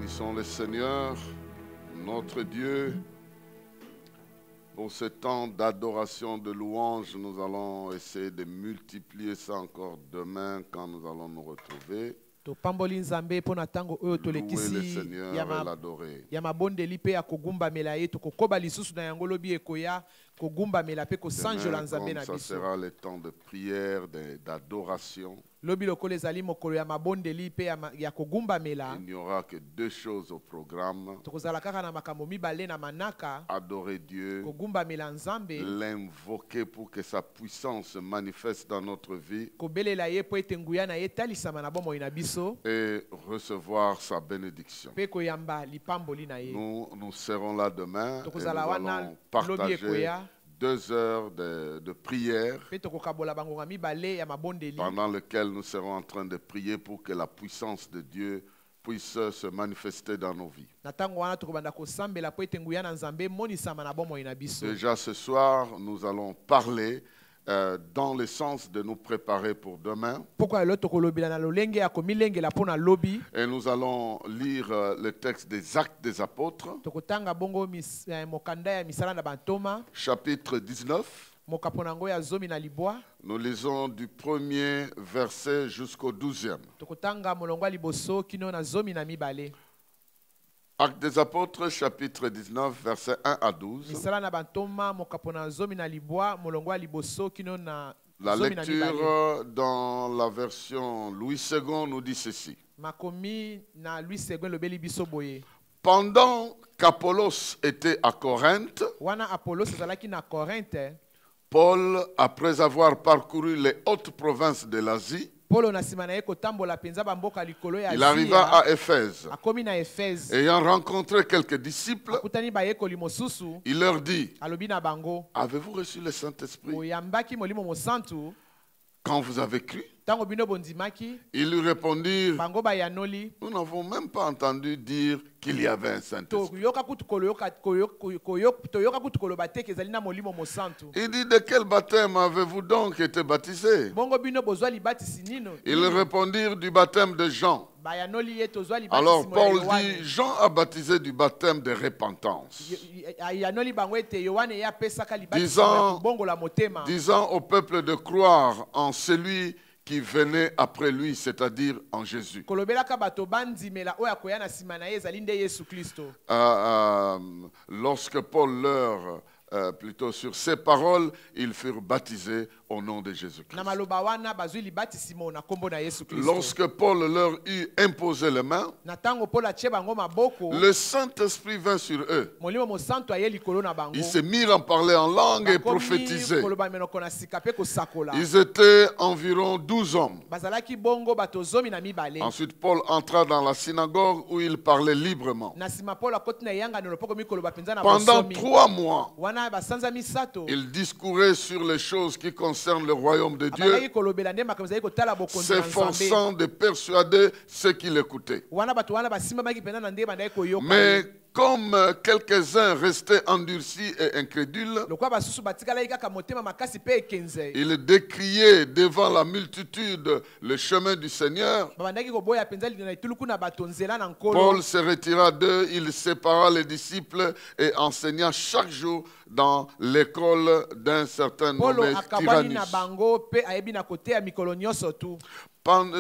Bénissons le Seigneur, notre Dieu. Pour ce temps d'adoration, de louange, nous allons essayer de multiplier ça encore demain quand nous allons nous retrouver. Topamboli nzambe pona tango oyo Louer le tolekisi Seigneur et l'adorer. ya mabondeli pe ya kogumbamela ye tokokoba lisusu na yango lobi ekoya kogumbamela pe kosanjola nzambe na Ça biso sera le temps de prière, d'adoration. lobi lokolo ezali mokolo ya mabondeli pe ya kogumbamela Il n'y aura que deux choses au programme. tokozala kaka na makambo mibale na manaka Adorer Dieu, kogumbamela nzambe l'invoquer pour que sa puissance se manifeste dans notre vie kobelela ye po ete nguya na ye etalisama na bomoi na biso et recevoir sa bénédiction. pe koyamba lipamboli na ye Nous serons là demain et nous tokozala wana allons lobi partager ekoya 2 heures de prière pe tokokabola bangonga mibale ya mabondeli pendant lesquelles nous serons en train de prier pour que la puissance de Dieu puisse se manifester dans nos vies. na ntango wana tokobanda kosambela po ete nguya na nzambe emonisama na bomoi na biso Déjà ce soir, nous allons parler dans le sens de nous préparer pour demain. pourquoi lelo tokolobela na lolenge ya komilengela mpo na lobi Et nous allons lire le texte des Actes des Apôtres, tokotanga bongo mokanda ya misala na bantoma chapitre 19. mokapo na yango ya zomi na libwa Nous lisons du 1er verset jusqu'au 12e. tokotanga molongo ya liboso kino na zomi na mibale Actes des Apôtres, chapitre 19, versets 1 à 12. misala na bantoma mokapo na zomi na libwa molongo ya liboso kino na La zomi na mibale lecture dans la version Louis II nous dit ceci. makomi na Louis II lobeli biso boye Pendant qu'Apollos était à Corinthe, wana Apollos azalaki na Korinthe Paul, après avoir parcouru les hautes provinces de l'Asie, Polo na nsima na ye kotambola penza bamboka likolo ya il arriva Asia à Éphèse. akomi na Efeze Ayant rencontré quelques disciples, akutani bayekoli mosusu il leur dit, alobi na bango avez-vous reçu le Saint-Esprit oyambaki molimo mosantu quand vous avez cru? ntango bino bondimaki Ils lui répondirent, bango bayanoli nous n'avons même pas entendu dire qu'il y avait un Saint-Esprit. toyoka kutu koloba te ke ezali na molimo mosantu Il dit, de quel baptême avez-vous donc été baptisés? bongo bino bozwa libatisi nino Ils répondirent du baptême de Jean. bayanoli ye tozwa Alors libatisi Paul mo ya dit, Yohane. Jean a baptisé du baptême de repentance, ayanoli bango ete yohane ye apesaka libatisi Disant- ya kobongola motema disant au peuple de croire en celui qui venait après lui, c'est-à-dire en Jésus. kolobelaka bato bandimela oyo akoya na nsima na ye ezali nde yesu kristo Lorsque Paul leur, plutôt sur ces paroles, ils furent baptisés au nom de Jésus-Christ. na maloba wana bazwi libatisi mo na nkombo na yesu kristo Lorsque Paul leur eut imposé les mains, na ntango mpolo atie bango maboko le Saint-Esprit vint sur eux. molimo mosantu aye likolo na bango Ils se mirent à parler en langue et Bakomi prophétiser. koloba minoko na sika mpe kosakola Ils étaient environ 12 hommes. bazalaki bongo bato zomi na mibale Ensuite, Paul entra dans la synagogue où il parlait librement. na nsima polo akoti na eyanganelo mpo komi koloba mpenza na Pendant bosomi 3 mois, wana basanza misato il discourait sur les choses qui concernent le royaume de Dieu, abandaki kolobela nde makambo ezali kotala bokonzi na nzambe s'efforçant de persuader ceux qui l'écoutaient. wana bato wana basimbamaki mpenza na nde bandaki koyoka Mais comme quelques-uns restaient endurcis et incrédules, lokwa basusu batikalaki kaka motema makasi mpe ekenze il décriait devant la multitude le chemin du Seigneur. babandaki koboya mpenza na etuluku na bato nzela na nkolo Paul se retira d'eux, il sépara les disciples et enseigna chaque jour dans l'école d'un certain polo nommé akabwani na Tyrannus. bango mpe ayebi na koteya mikolo nyonso tu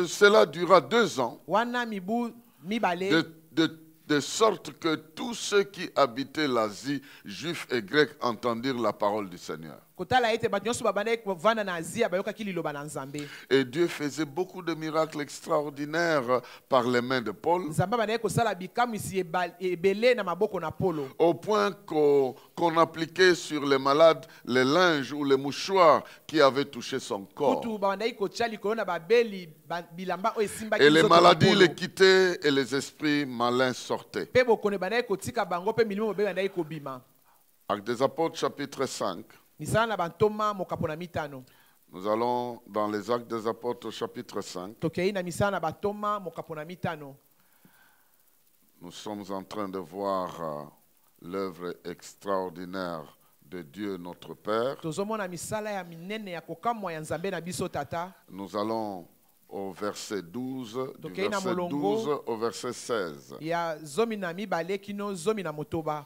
Cela dura 2 ans, wana mibu mibale de sorte que tous ceux qui habitaient l'Asie, juifs et grecs, entendirent la parole du Seigneur. kotala ete bato nyonso babandaki kovanda na azia bayokaki liloba na nzambe Et Dieu faisait beaucoup de miracles extraordinaires par les mains de Paul, nzambe abandaki kosala bikamwisi ebele na maboko na polo au point qu'on appliquait sur les malades les linges ou les mouchoirs qui avaient touché son corps. kutu babandaki kotia likolo na babeli bilamba oyo esimbaki Et les nzoto na maladies polo. les quittaient et les esprits malins sortaient. mpe bokone bandaki kotika bango mpe milimo mabe bandaki kobima Actes des Apôtres, chapitre 5. misala na bantoma mokapo na mitano Nous allons dans les Actes des Apôtres, chapitre 5. tokei na misala na bantoma mokapo na mitano Nous sommes en train de voir l'œuvre extraordinaire de Dieu notre Père. tozomona misala ya minene ya kokamwa ya nzambe na biso tata Nous allons au verset 12, du Tokei na verset molongo. 12 au verset 16. ya zomi na mibale kino zomi na motoba.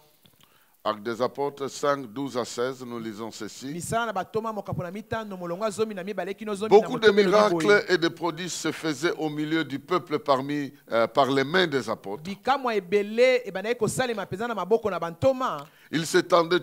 Actes des Apôtres 5, 12 à 16, nous lisons ceci. Misala na batoma mokapo na mitano molongo zomi na mibale kino zomi na Beaucoup de motoba elobi boye. miracles et de prodiges se faisaient au milieu du peuple par les mains des apôtres. Bikamwa ebele ebanaye kosalema penza na maboko na bantoma. Ils se tenaient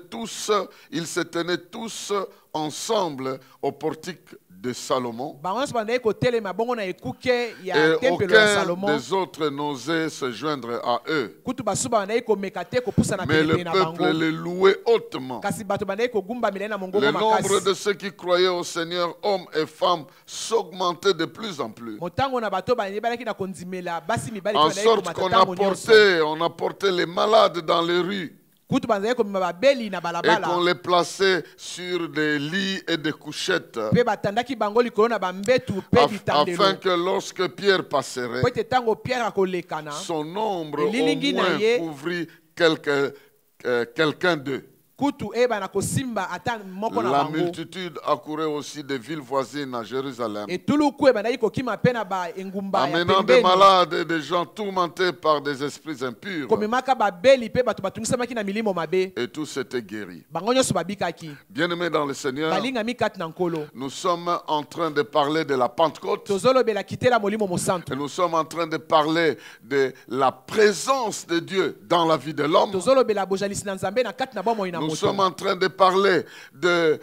tous ensemble au portique de Salomon. Bango nyonso banaye kotelema bongo na ekuke Et ya tempelo ya aucun Salomon. des autres n'osait se joindre à eux. Kutu basuba banaye komeka te kopusa na Mais le pene na peuple bango. les louait hautement. Kasi bato banaye kogumba milai na mongongo Le nombre makasi. de ceux qui croyaient au Seigneur, hommes et femmes, s'augmentait de plus en plus. Motango na bato banaye balaki na kondimela basi mibali En banaye sorte komata qu'on tango nyonso. apportait les malades dans les rues Kutu banaye komema babeli na et qu'on balabala. les plaçait sur des lits et des couchettes Pe batandaki bango likolo na bambetu pe bitandelo. afin que lorsque Pierre passerait, Po ete tango Pierre akolekana. son ombre au Elilingi na moins ye. couvrit quelqu'un d'eux. Kutu eba na kosimba ata moko na La bango. multitude accourait aussi des villes voisines à Jérusalem, Etuluku ebandaki kokima pe na ba engumba ya amenant des pembeni. malades et des gens tourmentés par des esprits impurs. Komemaka babeli pe bato batungisamaki na milimo mabe. Et tous étaient guéris. Bango nyonso babikaki. Bien-aimés dans le Seigneur, Balingami kati na nkolo. nous sommes en train de parler de la Pentecôte. Tozolobela kitela molimo mosantu. Et nous sommes en train de parler de la présence de Dieu dans la vie de l'homme. Tozolobela bojalisi na Nzambe na kati na bomoi na Nous moto. sommes en train de parler de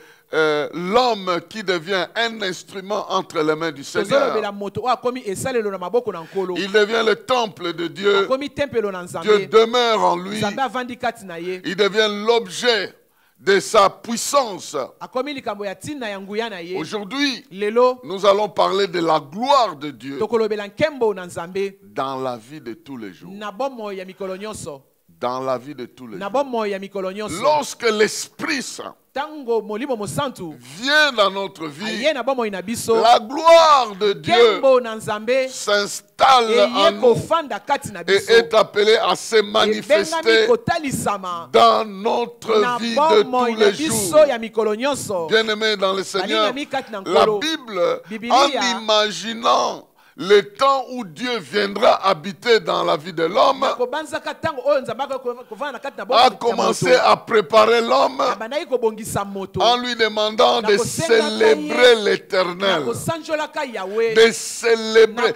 l'homme qui devient un instrument entre les mains du Tozolobela Seigneur. moto oyo akomi esalelo na maboko na nkolo. Il devient le temple de Dieu. Akomi tempelo na Dieu Nzambe. demeure en lui. Nzambe avandi kati na ye. Il devient l'objet de sa puissance. Akomi likambo ya ntina ya nguya na ye. Aujourd'hui, Lelo nous allons parler de la gloire de Dieu tokolobela nkembo na Nzambe dans la vie de tous les jours. na bomoi ya mikolo nyonso. Dans la vie de tous les Na jours. bomoi ya mikolo nyonso. Lorsque l'Esprit Saint Tango molimo mosantu vient dans notre vie, aye na bomoi na biso. la gloire de Dieu Nkembo na Nzambe s'installe en eye nous kofanda kati na et biso. est appelé à se Ebengami manifester kotalisama dans notre na vie de bomoi tous na les biso jours. ya mikolo nyonso. Bien-aimés dans le Seigneur, Balingami kati na la nkolo. Bible, Biblia. en imaginant le temps où Dieu viendra habiter dans la vie de l'homme, Kobanzaka tango oyo Nzambe akovanda na kati na a bomoi ya commencé moto. à préparer l'homme Abandaki kobongisa moto. en lui demandant de Nakosengaka célébrer ye. l'éternel, Nakosanjolaka Yahweh. de célébrer,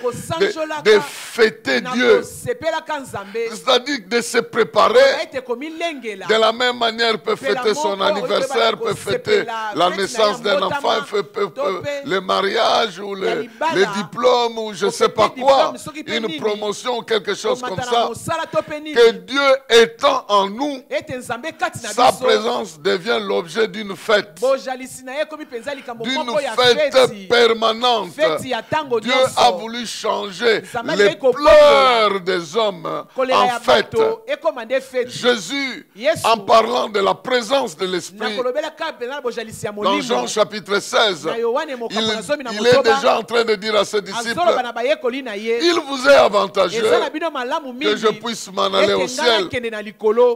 de fêter Dieu. Nakosepelaka Nzambe. C'est-à-dire de se préparer. Ete komilengela. De la même manière, peut fêter son anniversaire, peut fêter la naissance d'un enfant, le mariage ou le diplôme ou je ne sais pas quoi, une promotion ou quelque chose comme ça. Que Dieu étant en nous, sa présence devient l'objet d'une fête. D'une fête permanente. Dieu a voulu changer les pleurs des hommes en fête. Jésus, en parlant de la présence de l'Esprit, dans Jean chapitre 16, il est déjà en train de dire à ses disciples, il vous est avantageux que je puisse m'en aller au ciel.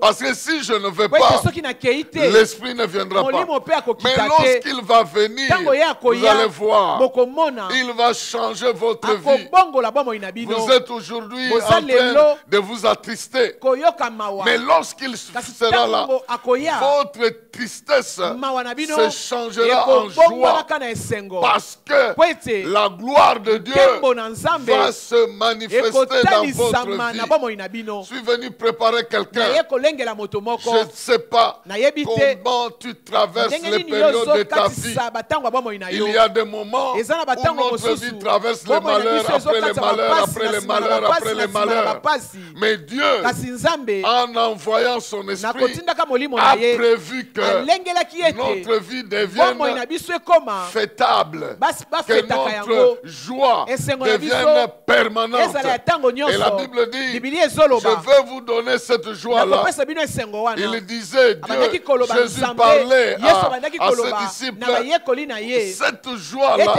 Parce que si je ne vais pas, l'Esprit ne viendra pas. Mais lorsqu'il va venir, vous allez voir, il va changer votre vie. Vous êtes aujourd'hui en train de vous attrister. Mais lorsqu'il sera là, votre tristesse se changera en joie. Parce que la gloire de Dieu va se manifester dans votre vie. Je suis venu préparer quelqu'un. Je ne sais pas comment tu traverses les périodes de ta vie. Il y a des moments où notre vie traverse les malheurs après les malheurs, après les malheurs, après les malheurs. Mais Dieu, en envoyant son esprit, a prévu que notre vie devienne fêtable, que notre joie devienne permanente. Et la Bible dit, je veux vous donner cette joie-là. Il disait, Jésus parlait à ses disciples, cette joie-là,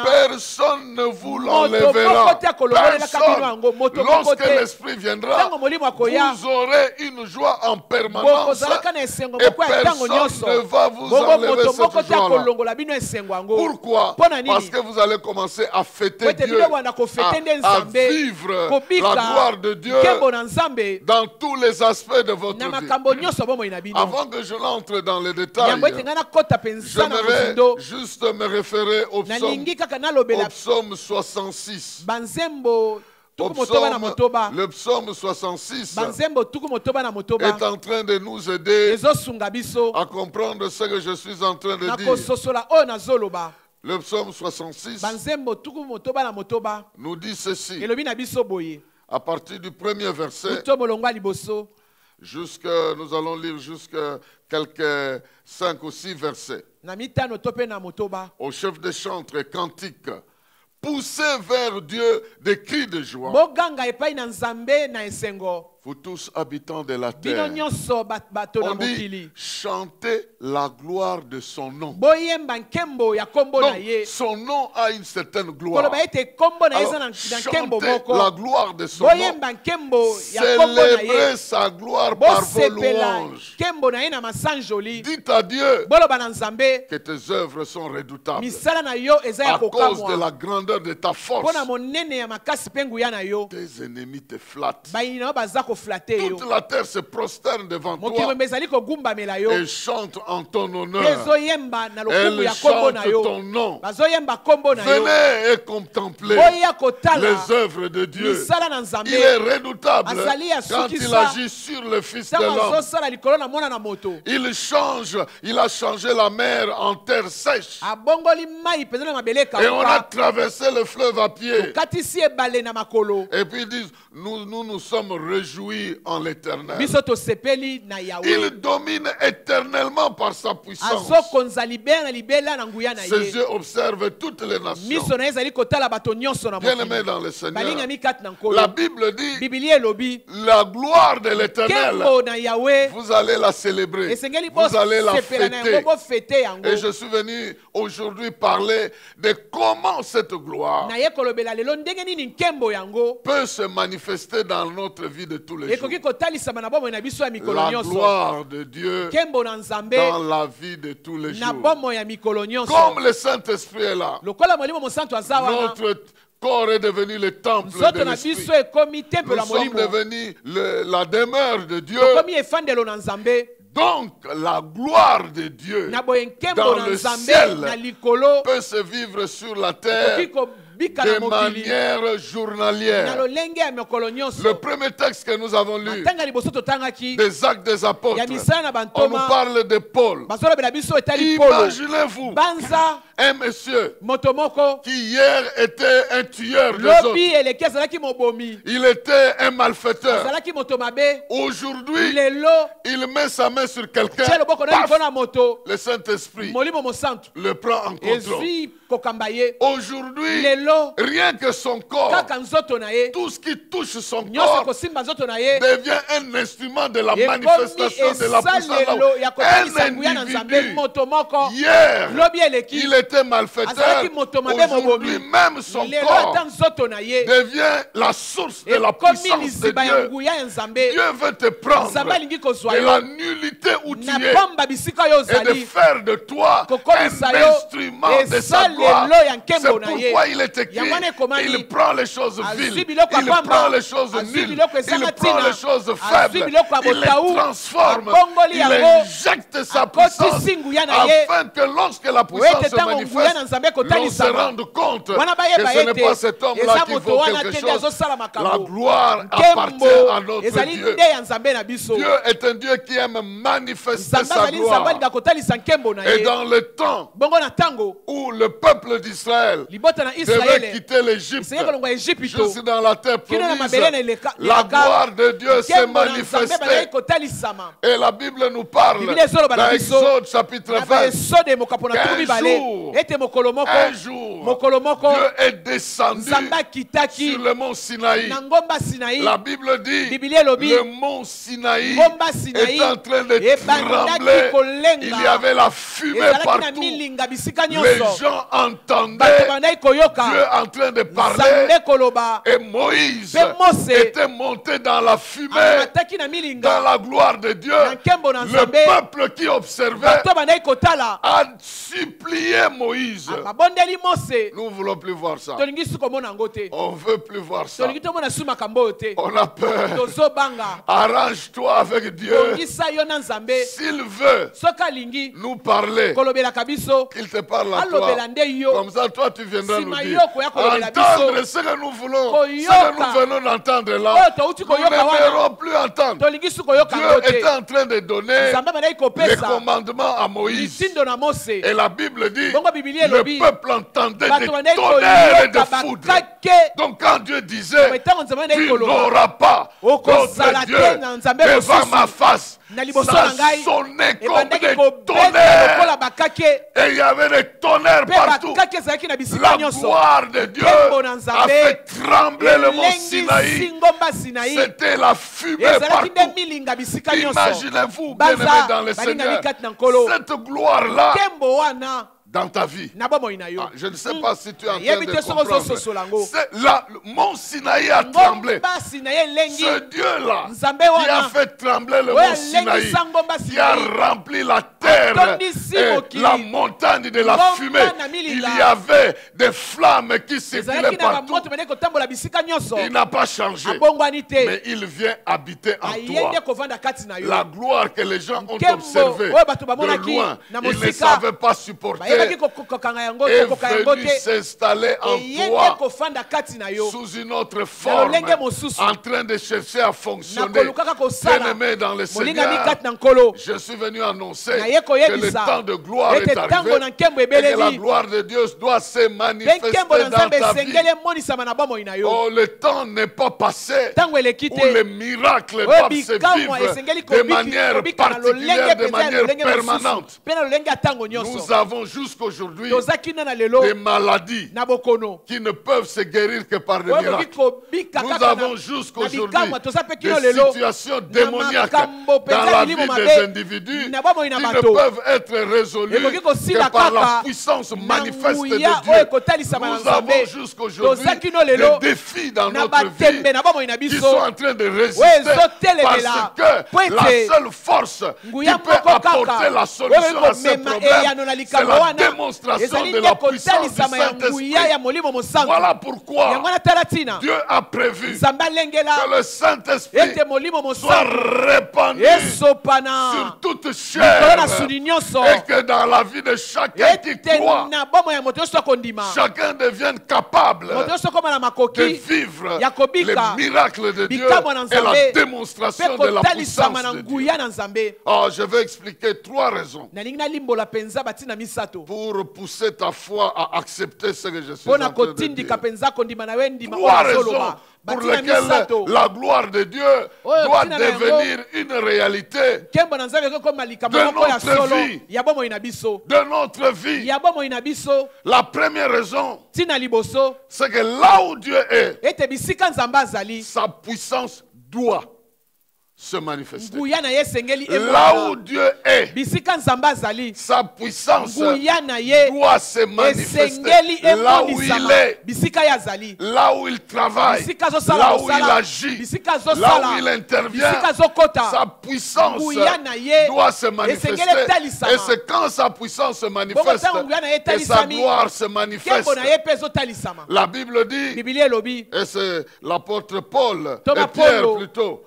personne ne vous l'enlèvera. Personne. Lorsque l'Esprit viendra, vous aurez une joie en permanence et personne ne va vous enlever cette joie-là. Pourquoi? Parce que vous allez commencer à fêter Dieu Dieu, à vivre la gloire de Dieu dans tous les aspects de votre vie. Avant que je l'entre dans les détails, j'aimerais juste me référer au psaume 66. Le psaume 66 est en train de nous aider à comprendre ce que je suis en train de dire. Le psaume 66 nous dit ceci, à partir du premier verset, nous allons lire jusqu'à quelques 5 ou 6 versets. Au chef des chantres et cantiques, poussez vers Dieu des cris de joie. Vous tous habitants de la terre, on dit chantez la gloire de son nom. Donc, son nom a une certaine gloire. Alors, chantez la gloire de son nom. Célébrez sa gloire par vos louanges. Dites à Dieu que tes œuvres sont redoutables à cause de la grandeur de ta force. Tes ennemis te flattent. Toute la terre se prosterne devant toi et chante en ton honneur. Elle chante ton nom. Venez et contemplez les œuvres de Dieu. Il est redoutable quand il agit sur le Fils de l'homme. Il a changé la mer en terre sèche. Et on a traversé le fleuve à pied. Et puis ils disent, nous sommes réjouis en l'Éternel. Il domine éternellement par sa puissance. Ses yeux observent toutes les nations. Bien-aimés dans le Seigneur, la Bible dit la gloire de l'Éternel, vous allez la célébrer, vous allez la fêter. Et je suis venu aujourd'hui parler de comment cette gloire peut se manifester dans notre vie de tous les jours. La gloire de Dieu dans la vie de tous les jours. Comme le Saint-Esprit est là, notre corps est devenu le temple de l'Esprit. Nous sommes devenus la demeure de Dieu. Donc, la gloire de Dieu dans le ciel peut se vivre sur la terre de manière journalière. Le premier texte que nous avons lu, des Actes des Apôtres, on nous parle de Paul. Imaginez-vous un monsieur qui hier était un tueur des autres. Il était un malfaiteur. Aujourd'hui, il met sa main sur quelqu'un. Le Saint-Esprit le prend en contrôle. Aujourd'hui, rien que son corps, tout ce qui touche son corps devient un instrument de la manifestation de la puissance. Un individu, hier, il était malfaiteur. Aujourd'hui, même son corps devient la source de la puissance de Dieu. Dieu veut te prendre de la nullité où tu es et de faire de toi un instrument de sa gloire. C'est pourquoi il est écrit, il prend les choses viles, il prend les choses nulles, il prend les choses faibles, il les transforme, il injecte sa puissance afin que lorsque la puissance se manifeste, l'on se rende compte que ce n'est pas cet homme-là qui vaut quelque chose. La gloire appartient à notre Dieu. Dieu est un Dieu qui aime manifester sa gloire. Et dans le temps où le peuple d'Israël devait quitter l'Égypte jusque dans la terre promise, la gloire de Dieu s'est manifestée. Et la Bible nous parle dans Exode chapitre 20 qu'un jour, Dieu est descendu sur le mont Sinaï. La Bible dit le mont Sinaï est en train de trembler. Il y avait la fumée partout. Les gens entendaient Dieu en train de parler. Et Moïse était monté dans la fumée, dans la gloire de Dieu. Le peuple qui observait a supplié Moïse. babondeli Mose Nous ne voulons plus voir ça. tolingi su komona yango te On ne veut plus voir ça. tolingi tomona su makambo oyo te On a peur. tozobanga Arrange-toi avec Dieu. tongisa yo na Nzambe S'il veut soki alingi nous parler, kolobelaka biso qu'il te parle à alobela toi. nde yo Comme ça, toi, tu viendras nous Sima dire. yo koya kolobela Entendre biso. ce que nous voulons, Koyoka. ce que nous venons d'entendre là. Oyo touti Nous koyoka wana. n'aimerons plus entendre. tolingi su koyoka Dieu yango te était en train de donner Nzambe bandaki les kopesa commandements à Moïse. mitindo na Mose Et la Bible dit, bongo Biblia le elobi peuple entendait bato des bandaki tonnerres et des koyoka foudres. bakake Donc quand Dieu disait, metango Nzambe bandaki tu koloba n'auras pas Okozala d'autre te Dieu na Nzambe devant mosusu. ma face, na liboso ça na ngai sonnait comme ebandaki des kobeta tonnerres. lokola bakake Et il y avait des tonnerres mpe partout. bakake ezalaki na bisika La nyonso gloire de Dieu Nkembo na a Nzambe fait trembler le mont elengi Sinaï. singomba Sinaï C'était la fumée ezalaki nde partout. milinga bisika nyonso Imaginez-vous, bien-aimés dans le baza Seigneur, balingami kati na nkolo cette gloire-là nkembo wana dans ta vie. na bomoi na yo Ah, je ne sais pas si tu es en train yebi de te soko comprendre. ozososola yango Le mont Sinaï a tremblé. ngomba Sinaï elengi Ce Dieu-là Nzambe qui a wana fait trembler le oyo mont Sinaï, alengisa ngomba qui a Sinaï rempli la terre atondisi et mokili. la montagne de la Ngomba fumée. na Il milinga. y avait des flammes qui circulaient ezalaki na partout. bamoto bandeki kotambola bisika nyonso Il n'a pas changé. abongwani te Mais il vient habiter en aye toi. nde kovanda kati na yo La gloire que les gens ont Nkembo, observée oyo bato de bamonaki loin, na ils ne mosika. savaient pas bayebaki supporter, kokanga yango est kokoka yango venu te s'installer en eye nde toi kofanda kati na yo sous une autre forme, lolenge mosusu. en train de chercher à na fonctionner. kolukaka kosala Bien-aimé dans le molingami Seigneur, kati na nkolo je suis venu annoncer naye que le koyebisa temps de gloire ete est ntango arrivé na nkembo et que la ebeleli gloire de Dieu doit se mpe manifester nkembo na dans nzambe ta vie. esengeli emonisama na bomoi na yo Oh, le temps n'est pas passé ntango eleki où les te miracles oyo doivent se bikamwa esengeli vivre de manière kobika na lolenge particulière, de mpenza ya manière lolenge mosusu permanente. mpe na lolenge ya ntango Nous nyonso avons jusqu'aujourd'hui toza kino na lelo des maladies na bokono qui ne peuvent se guérir que par des oyo koki miracles. kobika Nous kaka avons na jusqu'aujourd'hui bikamwa toza mpe kino des lelo situations démoniaques makambo dans mpenza la milimo vie mabe des individus na bomoi qui na ne bato peuvent être résolus ekoki kosila que par la kaka puissance na manifeste de nguya oyo Dieu. ekotalisama na Nous avons nzambe jusqu'aujourd'hui toza kino lelo des défis dans na notre vie batembe na bomoi na qui biso sont en train de oyo résister ezotelemela parce po que la ete seule force qui nguya peut moko apporter kaka la oyo solution à ces ekomema problèmes, eyano na c'est likambo la wana démonstration ezali de nde la puissance du kotalisama ya nguya Saint-Esprit. ya molimo mosantu Voilà yango pourquoi wana tala ntina Dieu a prévu nzambe alengela que le Saint-Esprit ete molimo soit mosantu répandu esopana sur toute likolo na chair suni nyonso et que dans la vie de chacun qui ete croit, na bomoi ya moto nyonso akondima chacun devienne capable moto nyonso akoma na de makoki vivre ya kobika les miracles de Dieu bikamwa na et la nzambe démonstration mpe de la kotalisama puissance na de Dieu. nguya na nzambe Oh, je vais expliquer 3 raisons nalingi nalimbola mpenza batina misato pour pousser ta foi à accepter ce que je suis en mpo na train de dire. kotindika mpenza kondima na yo ndima 3 oyo raisons azoloba pour batina lesquelles misato la gloire de Dieu Oyo doit tina na yango. devenir une réalité nkembo na nzambe ekokoma likambo de moko ya notre solo vie. ya bomoi na biso de notre vie. ya bomoi na biso La première raison, ntina liboso c'est que là où Dieu est, ete bisika nzambe azali sa puissance doit se manifester. nguya na ye esengeli Là où emonana Dieu est, bisika nzambe azali sa puissance nguya na ye doit se manifester. esengeli Là où il emonisama est, bisika ye azali là où il travaille, bisika azosala là où il mosala agit, bisika là où azosala il intervient, bisika azokota sa puissance nguya na ye doit se manifester. esengeli etalisama Et c'est quand sa puissance se bongo manifeste ntango nguya na ye que sa etalisami gloire se manifeste. nkembo na ye mpe ezotalisama La Bible dit, bibilia elobi et c'est l'apôtre Paul, Thomas et Pierre Paulo. plutôt,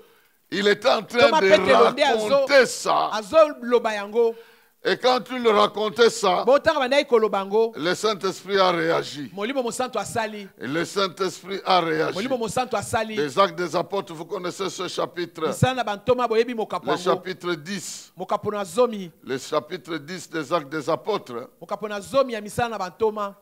il était en train Thomas de Petelo nde raconter ça. azoloba yango Et quand il racontait ça, botanga bandaki koloba yango le Saint-Esprit a réagi. molimo mosantu asali Et le Saint-Esprit a réagi. molimo mosantu asali Les Actes des Apôtres, vous connaissez ce chapitre, misala na bantoma boyebi mokapo le yango chapitre 10. mokapo na zomi Le chapitre 10 des Actes des Apôtres. mokapo na zomi ya misala na bantoma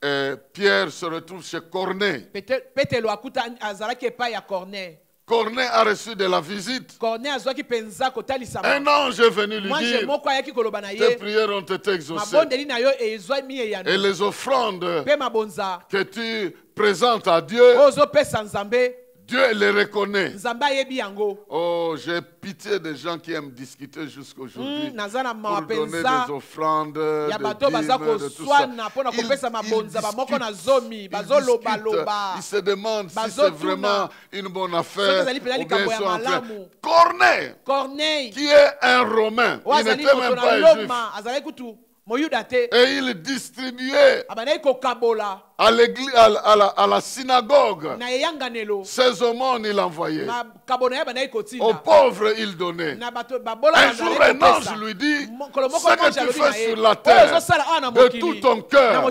Et Pierre se retrouve chez Corneille. petelo akuta azalaki epai ya corneille Corneille a reçu de la visite. corneille azwaki mpenza kotalisama Un ange est venu lui mwanje dire, moko ayaki koloba na tes ye prières ont été exaucées. mabondeli na yo ezwami eyano Et les offrandes mpe mabonza que tu présentes à Dieu, oyo ozopesa nzambe Dieu les reconnaît. nzambe ayebi yango Oh, j'ai pitié des gens qui aiment discuter jusqu'aujourd'hui naza na mawa pour donner mpenza des offrandes, ya des bato baza dîmes, de tout ça. koswana mpo na kopesa mabonza bamoko na zomi bazolobaloba Ils se demandent si c'est bazotuna. vraiment une bonne Soki affaire ezali mpena ou bien likambo ils ya sont en train. malamu Corneille, corneille qui est un Romain, oyo il azali n'était moto même na pas un juif. loma azalaki kutu moyuda te Et il distribuait abandaki kokabola à l'église, à la synagogue. na eyanganelo Ses aumônes, il envoyait. makabo na ye abandaki Aux kotinda pauvres, il donnait. na bato babola Un jour, un ange lui dit, ce que tu fais sur la terre, de tout ton cœur,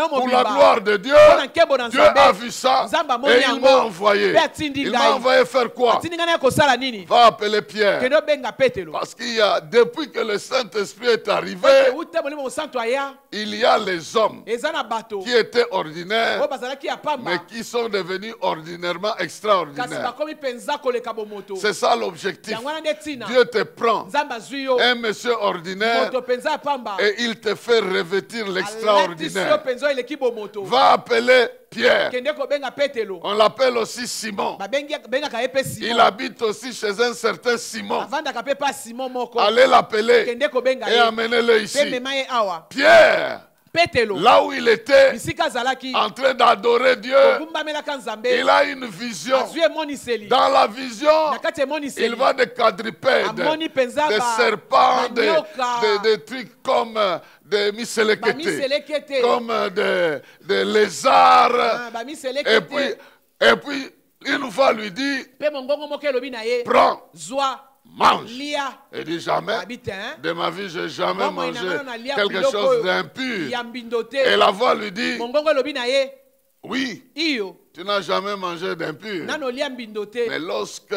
pour la gloire de Dieu, Dieu a vu ça et il m'a envoyé. Il m'a envoyé faire quoi? atindingana kosala nini Va appeler Pierre. kende obenga petelo Parce qu'il y a, depuis que le Saint-Esprit est arrivé, ute molimo mosantu aya il y a les hommes eza na bato qui étaient ordinaires, oyo bazalaki ya pamba mais qui sont devenus ordinairement kasi extraordinaires. bakomi mpenza koleka bomoto C'est ça l'objectif. yango wana nde ntina Dieu te prend, nzambe azwi yo un monsieur ordinaire, moto mpenza ya pamba et il te fait revêtir alatisi yo l'extraordinaire. mpenza oyo eleki bomoto Va appeler Pierre. kende kobenga petelo On l'appelle aussi Simon. babengaka ye mpe Il simon habite aussi chez un certain Simon. avandaka mpe pa simon moko Allez l'appeler kende kobenga et ye amenez-le mpe ici. mema ye awa Pierre, petelo là où il était bisika azalaki en train d'adorer Dieu, kogumbamelaka nzambe il a une vision. azwi emoniseli Dans la vision, na kati ya il emoniseli voit des quadrupèdes, amoni mpenza des serpents, banyoka des trucs comme des miselekete, bamiselekete comme des lézards. bamiselekete Et puis, une fois lui dit, mpe mongongo moko elobi na ye prends, zwa mange. lia Il dit jamais, abi te de ma vie, je n'ai jamais Bomoi na mangé ngano na lia quelque biloko chose oyo d'impur. ya mbindo te Et la voix lui dit, mongongo elobi na ye oui, iyo tu n'as jamais mangé d'impur. nano lia mbindo te Mais lorsque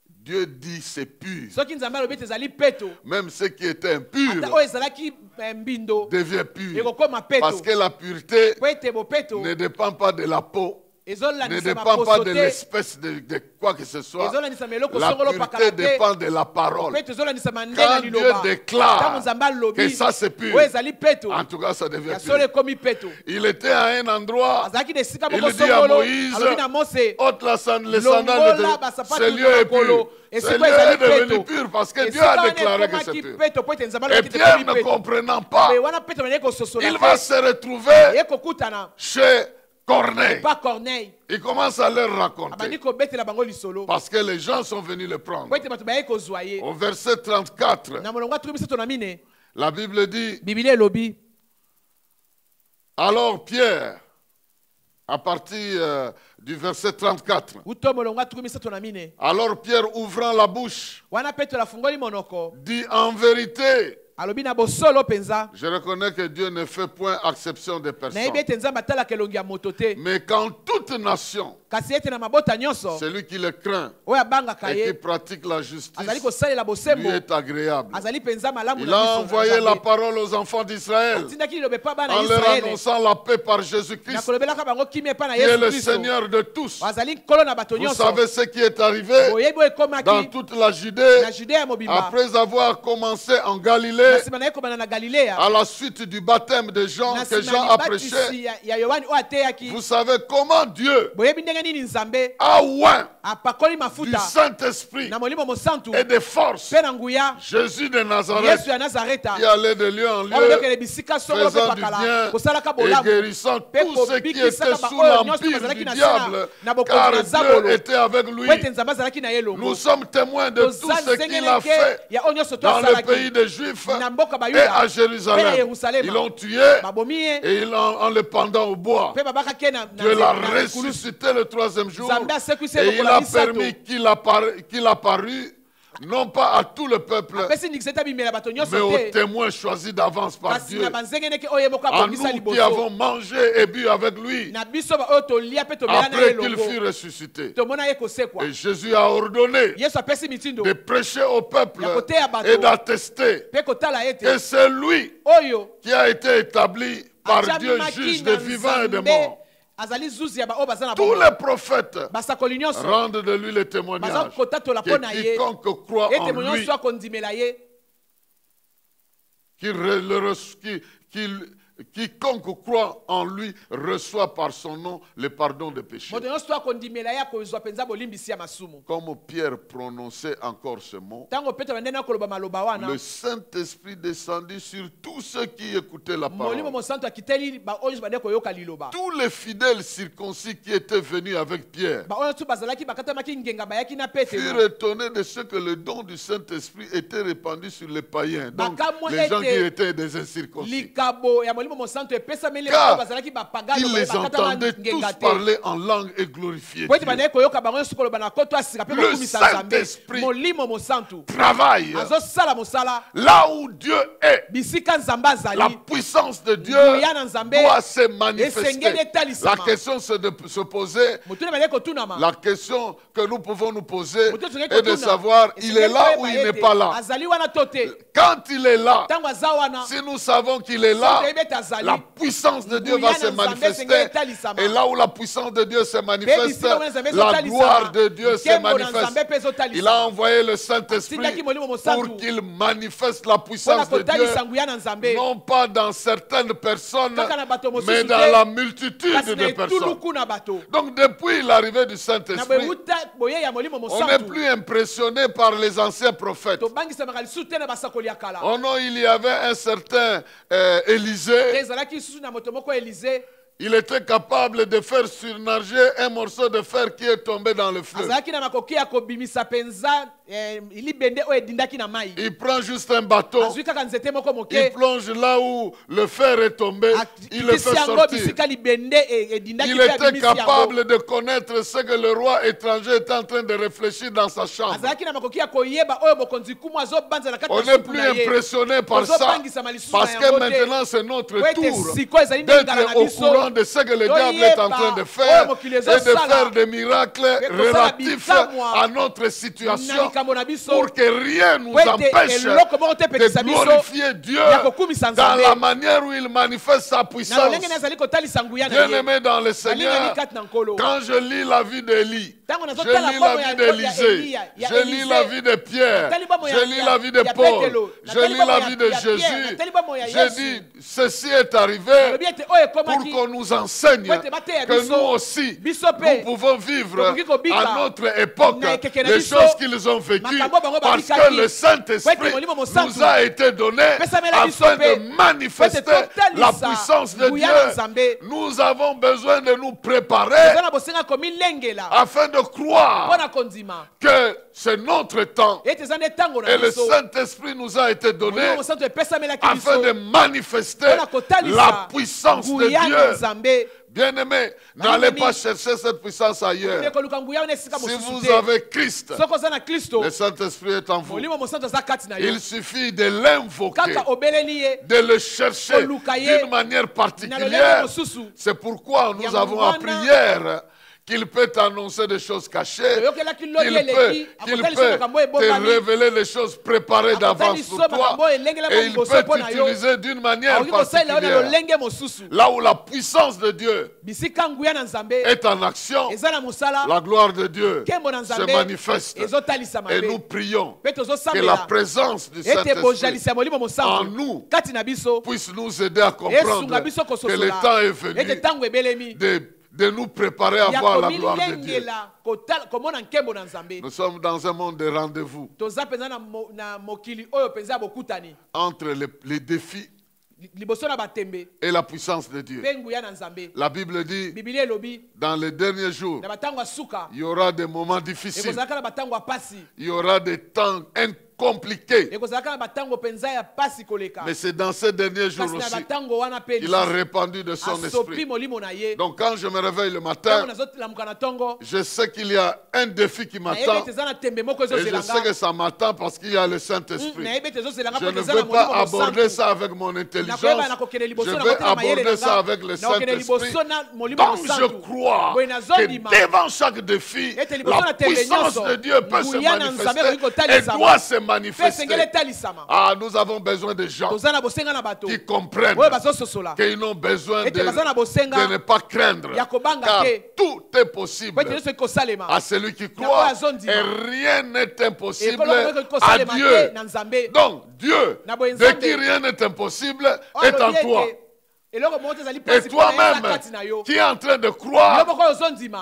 Dieu dit c'est pur, soki nzambe alobi ete ezali peto même ce qui était impur ata oyo ezalaki mbindo devient pur. ekokoma Parce peto que la pureté po ete bopeto ne dépend pas de la peau, ne ezolandisa dépend pas maposo de te l'espèce de quoi que ce soit. ezolandisa eloko La songolo pureté pakala te dépend de la parole. peto ezolandisama ndenge Quand ya Dieu liloba ntango déclare nzambe que alobi ça c'est pur, oyo ezali peto en tout cas ça devient ya solo pur. ekomi peto Il était à un endroit, azalaki na esika il moko dit à songolo Moïse, alobi na mose ôte les sandales longola de basapatu ce lieu est pur. makolo Ce esika lieu est ezali devenu peto pur parce que Dieu esika a wana déclaré que c'est ekomaki pur. peto po ete nzambe Et alobi ete Pierre ekomi ne peto comprenant pas, me wana peto bandeki kososola il va te se retrouver ye kokutana chez Corneille. pa corneille Il commence à leur abandi raconter. kobetela bango lisolo Parce que les gens sont venus le prendre. po ete bato baye kozwa ye Au verset 34, na molongo atuli misato na mine la Bible dit, biblia elobi alors Pierre, à partir du verset 34, uto molongo atuli misato na mine alors Pierre ouvrant la bouche, wana petelo afungoli monoko dit en vérité, alobi na bosolo mpenza je reconnais que Dieu ne fait point exception des personnes, nayebi ete nzambe atalaka elongi ya moto te mais qu'en toute nation, kasi ete na mabota nyonso celui qui le craint oyo abangaka et qui ye pratique la justice azali kosalela lui bosembo est agréable. azali mpenza malamu Il na a miso na envoyé la Nzambe. parole aux enfants d'Israël atindaki liloba epa bana en ya leur israele annonçant la paix par na Jésus-Christ, kolobelaka bango kimia epa na qui est yesu le kristo Seigneur de tous. azali nkolo na bato Vous nyonso savez ce qui est arrivé boyebi oyo dans ekomaki toute la Judée na judea ya mobimba après avoir commencé en na Galilée nsima na ye kobanda na galilea à la suite du baptême de Jean na que nsima Jean ya a prêché. libatisi ya yohani oyo ateyaki Vous savez comment Dieu boyebi ndenge nini nzambe a oint apakoli du mafuta Saint-Esprit na molimo mosantu et de force mpe na nguya Jésus de Nazareth yesu ya nazareta qui allait de lieu en lieu olobekele bisika songolo mpe faisant du pakala bien kosalaka et bolamu guérissant mpe tous ceux qui étaient kobikisaka sous baoyo nyonso l'empire bazalaki du na se diable, na bokonzi car na Dieu zabolo était avec lui. po ete nzambe azalaki na ye Nous longo sommes témoins de tout toza ce qu'il a nzengeleke fait ya oyo nyonso to dans le asalaki pays des Juifs na mboka et bayuda à mpe na Jérusalem. yerusalema Ils l'ont tué babomi ye et en le pendant au bois. mpe babakaki ye na Dieu l'a ekulusu ressuscité le troisième jour nzambe asekwisi et ye il lokola a misato permis qu'il apparût non pas à tout le peuple, apesi ndingisa ete abimela bato mais nyonso aux te témoins choisis d'avance par kasi Dieu. na banzengeneke oyo ye moko À abongisa nous qui liboso avons mangé et bu avec lui na biso oyo tolia mpe tomela na ye après qu'il longo fut ressuscité. tomona ye kosekwa Et Jésus a ordonné yesu apesi mitindo de prêcher au peuple ya koteya bato et d'attester mpe kotala ete que c'est lui oyo qui a été établi par Dieu atiamaki juge na des vivants et des nzambe morts. azali zuzi ya baoyo baza na Tous bongo les prophètes basakoli nyonso rendent de lui le baza témoignage kotatola mpo na que ye quiconque croit ete en mo lui, nyonso akondimela ye qui quiconque croit en lui reçoit par son nom le pardon des péchés. moto nyonso akondimela ye akozwa mpenza bolimbisi ya masumu. Comme Pierre prononçait encore ce mot, Ntango Petro bandeni akoloba maloba wana, le Saint-Esprit descendit sur tous ceux qui écoutaient la molimo parole. mosantu akiteli baoyo bande koyoka liloba. Tous les fidèles circoncis qui étaient venus avec Pierre Baoyo tu bazalaki bakatamaki ngenga bayaki na Petro. furent étonnés de ce que le don du Saint-Esprit était répandu sur les païens, donc Bakamwa les gens qui ete étaient des incirconcis. Likabo ya molimo mosantu epesameli Car bazalaki bapagano ils les bakatama entendaient tous ngenga te. parler en langue et glorifier Po ete Dieu. bandeni koyoka bango nyonso koloba na koto asika pe Le kokumisa Nzambe. Saint-Esprit Molimo mosantu Travaille azosala mosala là où Dieu est. bisika Nzambe azali. La puissance de Dieu Nguya na Nzambe doit se manifester. esengeli etalisama. La question c'est de se poser. Motuna bandeni kotunama. La question que nous pouvons nous poser Motuna tozali est de kotuna. savoir il est là ou il Esengeli n'est pas là. azali wana to te. Quand il est là, Ntango aza wana si nous savons qu'il est là, soki toyebi ete azali, la puissance de Dieu va Nguya se na Nzambe manifester. esengeli etalisama. Et là où la puissance de Dieu se manifeste, bisika wana Nzambe la ezotalisama. gloire de Dieu se Nkembo na Nzambe manifeste. mpe ezotalisama. Il a envoyé le Saint-Esprit Atindaki Molimo Mosantu. pour qu'il manifeste la Mpona puissance de Dieu. kotalisa nguya na Nzambe. Non pas dans certaines personnes, Kaka na bato mosusu mais te, dans la multitude kasi na de personnes. etuluku na bato. Donc depuis l'arrivée du Na Saint-Esprit, bweuta boye ya Molimo on n'est Mosantu. plus impressionné par les anciens prophètes. Tobangisamaka lisusu te na basakoli ya kala. Oh non, il y avait un certain Élisée. Ezalaki lisusu na moto moko Élisée. Il était capable de faire surnager un morceau de fer qui est tombé dans le fleuve. Azalaki na makoki ya kobimisa penza libende oyo edindaki na mai. Il prend juste un bateau, Azwi kaka nzete moko il moke. plonge là où le fer est tombé, il le Akitisi fait yango sortir. bisika libende edindaki Il pe était abimisi yango. capable de connaître ce que le roi étranger était en train de réfléchir dans sa chambre. Azalaki na makoki ya koyeba oyo mokonzi kumu azobanza na kati On ya n'est supu plus na ye. impressionné par ça, Tozobangisama lisusu na parce que yango te. maintenant c'est notre Po ete tour sikoyo ezali nde ngala na d'être au biso. courant de ce que le diable est en train de faire et de faire des miracles relatifs à notre situation pour que rien nous empêche de glorifier Dieu dans la manière où il manifeste sa puissance. Bien-aimé dans le Seigneur, quand je lis la vie d'Élie, je lis la vie d'Élisée, je lis la vie de Pierre, je lis la vie de Paul, je lis la vie de Jésus, je dis, ceci est arrivé pour qu'on nous enseigne que nous aussi, nous pouvons vivre à notre époque les choses qu'ils ont vécues parce que le Saint-Esprit nous a été donné afin de manifester la puissance de Dieu. Nous avons besoin de nous préparer afin de croire que c'est notre temps et le Saint-Esprit nous a été donné afin de manifester la puissance de Dieu. Bien-aimés, n'allez pas chercher cette puissance ailleurs. Si vous avez Christ, le Saint-Esprit est en vous. Il suffit de l'invoquer, de le chercher d'une manière particulière. C'est pourquoi nous avons appris hier qu'il peut t'annoncer des choses cachées, qu'il peut te révéler des choses préparées d'avance pour toi, et il peut t'utiliser d'une manière particulière. Là où la puissance de Dieu est en action, la gloire de Dieu se manifeste. Et nous prions que la présence du Saint-Esprit en nous puisse nous aider à comprendre que le temps est venu de nous préparer à voir la gloire de Dieu. Nous sommes dans un monde de rendez-vous entre les défis et la puissance de Dieu. La Bible dit, dans les derniers jours, il y aura des moments difficiles, il y aura des temps compliqué. Mais c'est dans ces derniers jours aussi qu'il a répandu de son esprit. Donc quand je me réveille le matin, je sais qu'il y a un défi qui m'attend. Et je sais que ça m'attend parce qu'il y a le Saint-Esprit. Je ne veux pas aborder ça avec mon intelligence. Je vais aborder ça avec le Saint-Esprit. Donc je crois que devant chaque défi, la puissance de Dieu peut se manifester et doit se manifester. Ah, nous avons besoin de gens qui comprennent qu'ils n'ont besoin de ne pas craindre, car tout est possible à celui qui croit et rien n'est impossible à Dieu. Donc Dieu, de qui rien n'est impossible, est en toi. Et toi-même, qui est en train de croire,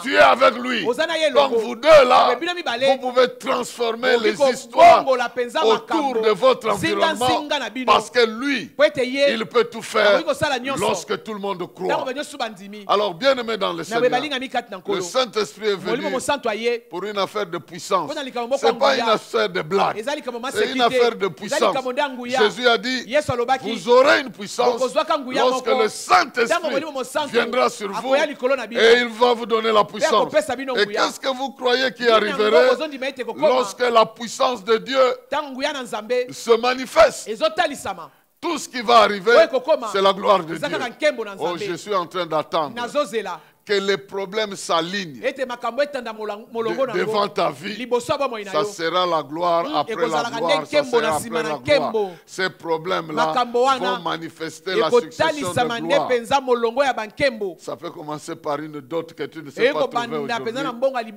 tu es avec lui. Donc vous deux là, vous pouvez transformer les histoires autour de votre environnement parce que lui, il peut tout faire lorsque tout le monde croit. Alors bien aimé dans le Seigneur, le Saint-Esprit est venu pour une affaire de puissance. Ce n'est pas une affaire de blague, c'est une affaire de puissance. Jésus a dit, vous aurez une puissance lorsque le Saint-Esprit viendra sur vous et il va vous donner la puissance. Et qu'est-ce que vous croyez qui arriverait lorsque la puissance de Dieu se manifeste? Tout ce qui va arriver, c'est la gloire de Dieu. Oh, je suis en train d'attendre que les problèmes s'alignent devant ta vie. Ça sera la gloire après la gloire. Ça sera après la gloire. Ces problèmes-là vont manifester la succession de gloire. Ça peut commencer par une dot que tu ne sais pas trouver aujourd'hui.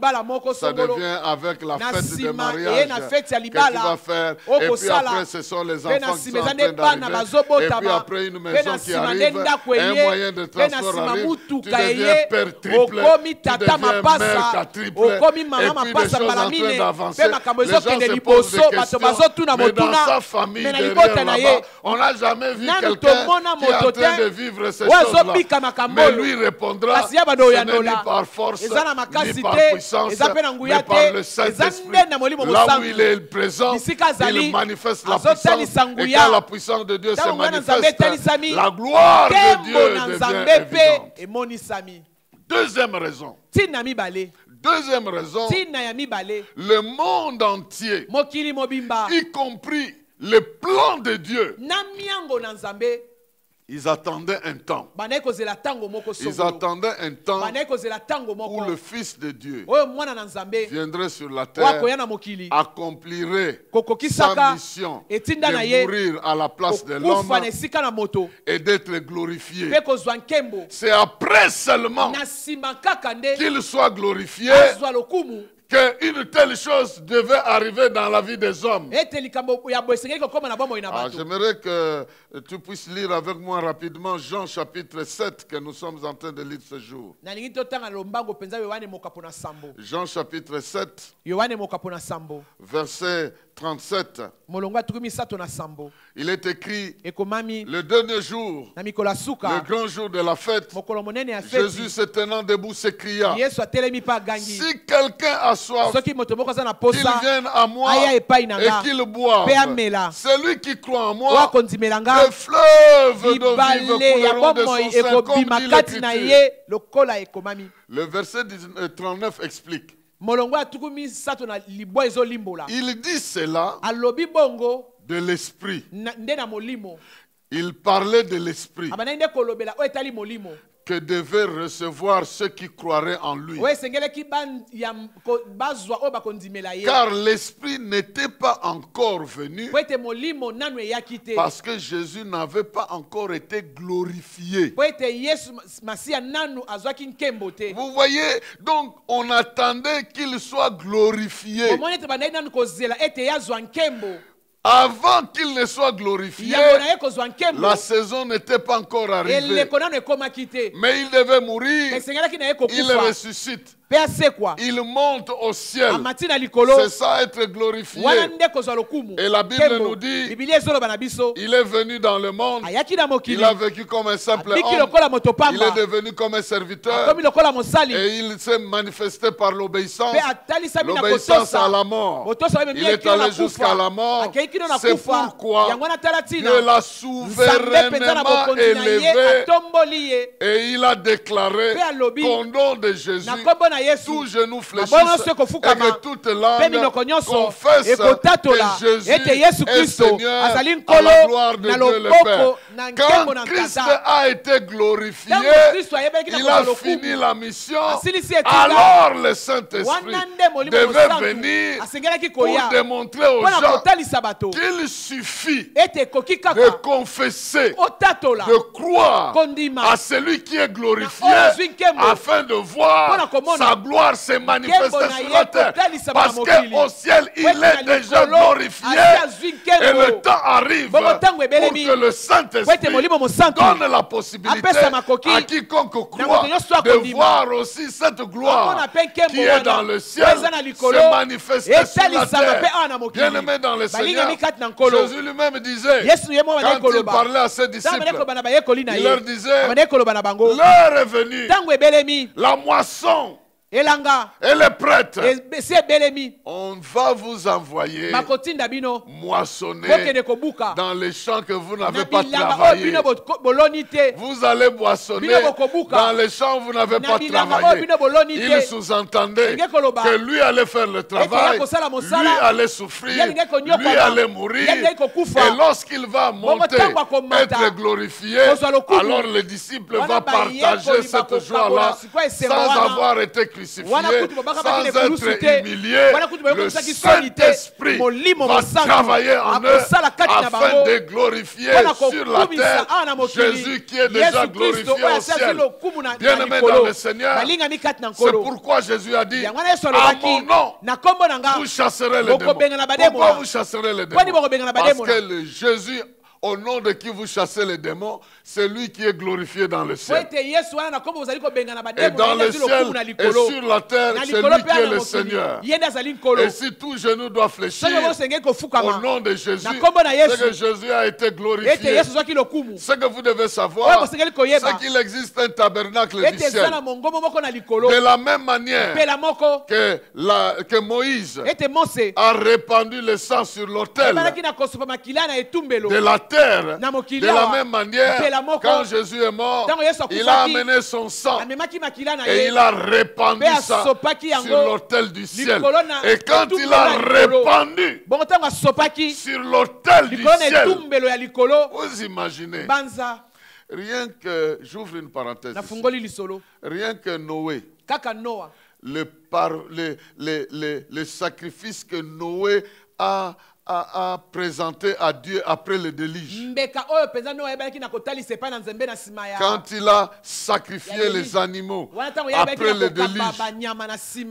Ça devient avec la fête de mariage que tu vas faire. Et puis après, ce sont les enfants qui sont en train d'arriver. Et puis après, une maison qui arrive, un moyen de transport arrive. Tu deviens père triple, tu deviens mère quadruple, et puis des choses en train d'avancer. Les gens se posent des questions, mais dans sa famille, derrière là-bas, on n'a jamais vu quelqu'un qui est en train de vivre ces choses-là. Mais lui répondra, ce n'est ni par force, ni par puissance, mais par le Saint-Esprit. Là où il est présent, il manifeste la puissance. Et quand la puissance de Dieu se manifeste, la gloire de Dieu devient évidente. Deuxième raison. Deuxième raison, le monde entier, y compris le plan de Dieu, ils attendaient un temps. Ils attendaient un temps où le Fils de Dieu viendrait sur la terre, accomplirait sa mission de mourir à la place de l'homme et d'être glorifié. C'est après seulement qu'il soit glorifié qu'une telle chose devait arriver dans la vie des hommes. J'aimerais que tu puisses lire avec moi rapidement Jean chapitre 7 que nous sommes en train de lire ce jour. Jean chapitre 7, verset 37. Il est écrit, le dernier jour, le grand jour de la fête, Jésus se tenant debout s'écria, si quelqu'un a soif, qu'il vienne à moi et qu'il boive. Celui qui croit en moi, le fleuve d'eau vive couleront de son sein, comme dit l'Écriture. Le verset 39 explique. Il dit cela de l'esprit. Il parlait de l'esprit que devaient recevoir ceux qui croiraient en lui. Car l'esprit n'était pas encore venu parce que Jésus n'avait pas encore été glorifié. Vous voyez, donc on attendait qu'il soit glorifié. Avant qu'il ne soit glorifié, la saison n'était pas encore arrivée. Mais il devait mourir, il ressuscite. Il monte au ciel. C'est ça, être glorifié. Et la Bible nous dit, il est venu dans le monde, il a vécu comme un simple homme, il est devenu comme un serviteur, et il s'est manifesté par l'obéissance, l'obéissance à la mort. Il est allé jusqu'à la mort. C'est pourquoi Dieu l'a souverainement élevé et il a déclaré qu'au nom de Jésus, tout genou fléchisse et que toute langue confesse que Jésus est Seigneur à la gloire de Dieu le Père. Quand Christ a été glorifié, il a fini la mission, alors le Saint-Esprit devait venir pour démontrer aux gens qu'il suffit de confesser, de croire à celui qui est glorifié afin de voir sa sa gloire s'est manifestée sur la terre. Parce qu'au ciel, il est déjà glorifié. Et le temps arrive pour que le Saint-Esprit donne la possibilité à quiconque croit de voir aussi cette gloire qui est dans le ciel se manifester sur la terre. Bien-aimé dans le Seigneur, Jésus lui-même disait, quand il parlait à ses disciples, il leur disait, l'heure est venue, la moisson elle est prête. On va vous envoyer moissonner dans les champs que vous n'avez pas travaillé. Vous allez moissonner dans les champs où vous n'avez pas travaillé. Il sous-entendait que lui allait faire le travail, lui allait souffrir, lui allait mourir. Et lorsqu'il va monter, être glorifié, alors les disciples vont partager cette joie-là sans avoir été crucifié, sans être humilié. Le Saint-Esprit va travailler en eux afin de glorifier sur la terre Jésus qui est déjà glorifié au ciel. Bien-aimé dans le Seigneur, c'est pourquoi Jésus a dit, à mon nom, vous chasserez les démons. Pourquoi vous chasserez les démons? Parce que le Jésus, au nom de qui vous chassez les démons, c'est lui qui est glorifié dans le ciel. Et dans le ciel et sur la terre, c'est lui qui est le Seigneur. Et si tout genou doit fléchir au nom de Jésus, c'est que Jésus a été glorifié. Ce que vous devez savoir, c'est qu'il existe un tabernacle du ciel. De la même manière que Moïse a répandu le sang sur l'autel de la terre, de la même manière, quand Jésus est mort, il a amené son sang et il a répandu ça sur l'autel du ciel. Et quand il a répandu sur l'autel du ciel, vous imaginez, rien que, j'ouvre une parenthèse ici, rien que Noé, le sacrifice que Noé a présenté à Dieu après le déluge. Quand il a sacrifié les animaux après le déluge,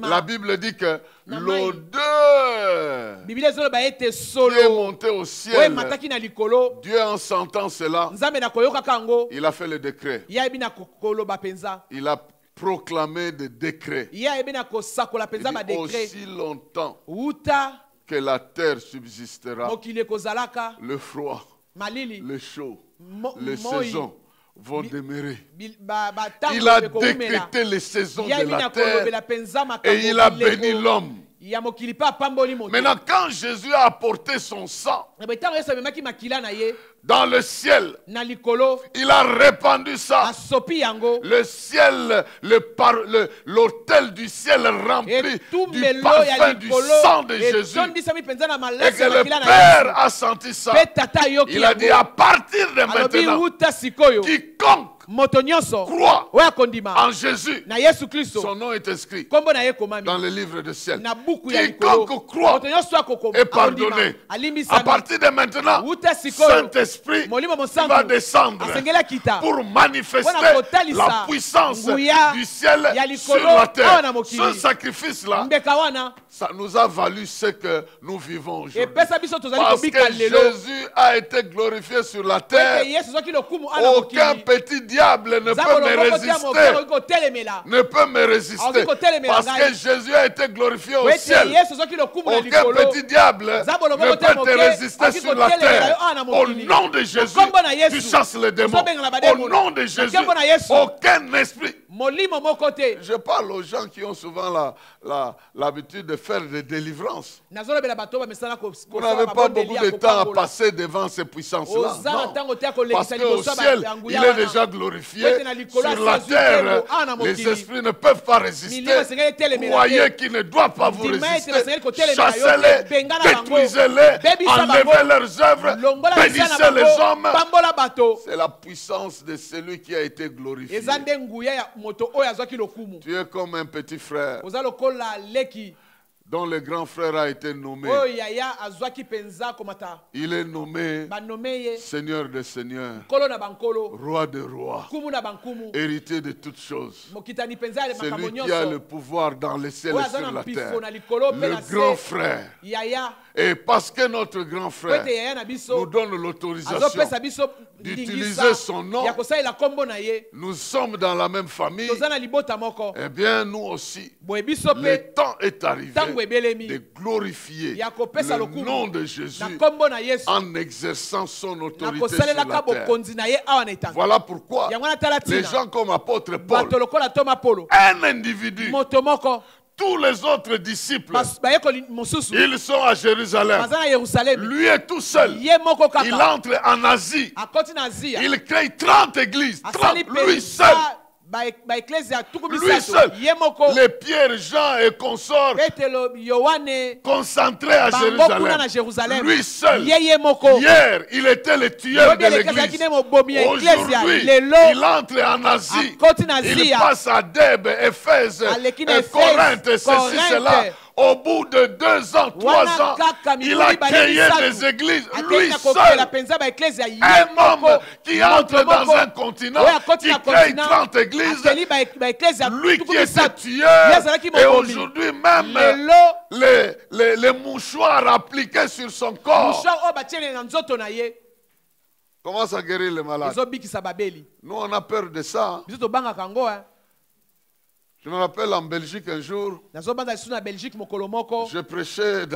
la Bible dit que l'odeur qui est montée au ciel, Dieu en sentant cela, il a fait le décret. Il a proclamé des décrets. Il dit, aussi longtemps que la terre subsistera, le froid, le chaud, les saisons vont demeurer. Il a décrété les saisons de la terre et il a béni l'homme. Maintenant, quand Jésus a apporté son sang dans le ciel, il a répandu ça. Le ciel, l'autel du ciel rempli du parfum du sang de Jésus. Et que le Père a senti ça. Il a dit, à partir de maintenant, quiconque croit en Jésus, son nom est inscrit dans le livre du ciel. Quiconque croit est pardonné. À partir de maintenant, Saint-Esprit va descendre pour manifester la puissance du ciel sur la terre. Ce sacrifice-là, ça nous a valu ce que nous vivons aujourd'hui. Parce que Jésus a été glorifié sur la terre. Aucun petit diable ne peut me résister. Ne peut me résister. Parce que Jésus a été glorifié au ciel. Aucun petit diable ne peut te résister sur la terre. Au nom de Jésus, tu chasses les démons. Au nom de Jésus, aucun esprit. Je parle aux gens qui ont souvent l'habitude de faire des délivrances. Vous n'avez pas beaucoup de temps à passer devant ces puissances-là. Parce qu'au ciel, il est déjà glorifié. Sur la terre, les esprits ne peuvent pas résister. Croyez qu'ils ne doivent pas vous résister. Chassez-les, détruisez-les, enlevez leurs œuvres, bénissez les hommes. C'est la puissance de celui qui a été glorifié. Tu es comme un petit frère. dont le grand frère a été nommé. oyo yaya azwaki penza komata Il est nommé banome ye Seigneur des Seigneurs, nkolo na bankolo Roi des Rois, nkumu na bankumu héritier de toutes choses. mokitani penza ya C'est makambo lui qui a le nyonso pouvoir dans les ciels oyo et aza sur na la terre. mpifo na likolo mpe Le na grand se frère. yaya Et parce que notre grand po frère ete yaya na nous biso donne l'autorisation azopesa biso d'utiliser ndingisa son nom, ya kosalela nkombo na ye nous sommes dans la même famille, toza na libota moko eh bien nous aussi, boye biso le mpe temps est arrivé ntango ebelemi de glorifier ya kopesa le lokumu nom de Jésus na nkombo na yesu en exerçant son na autorité sur la kosalelaka terre. bokonzi na ye awa na etanga Voilà pourquoi yango wana tala les ntina gens comme apôtre Paul, bato lokola toma polo un individu, moto moko tous les autres disciples, bayekoli mosusu ils sont à Jérusalem. baza na yerusalemi Lui est tout seul. ye moko Il kaka entre en Asie. akoti na azia Il crée 30 églises. 30, asali lui seul. penza baeklezia tuku Lui misato seul. ye moko Les Pierre, Jean et consorts petelo yohane concentrés à bango kuna na Jérusalem. jerusalem Lui seul. ye moko Hier, il était le tueur lobi de elekezi azalaki l'église. ne mobomi ya eklesia Aujourd'hui, lelo il entre en Asie. akoti na Il azia passe à Dèbe, Éphèse, aleki na Corinthe, Éphèse, ceci, cela. Corinthe. Au bout de 2 ans, 3 wana ans, kaka il a mikuli bale créé misatu. des églises. akei Lui na kokela seul. penza baeklesia ye Un homme moko qui entre moto dans moko un continent, oyo akoti qui na crée continent 30 églises, akeli baeklesia lui tuku qui était misatu tueur, ye azalaki et mobomi aujourd'hui même, lelo les mouchoirs appliqués sur son corps mushwar oyo batiele na nzoto na ye commencent à guérir les malades. ezobikisa babeli Nous, on a peur de ça. biso tobangaka yango Je me rappelle en Belgique un jour, nazobanda lisusu na belgique mokolo moko je prêchais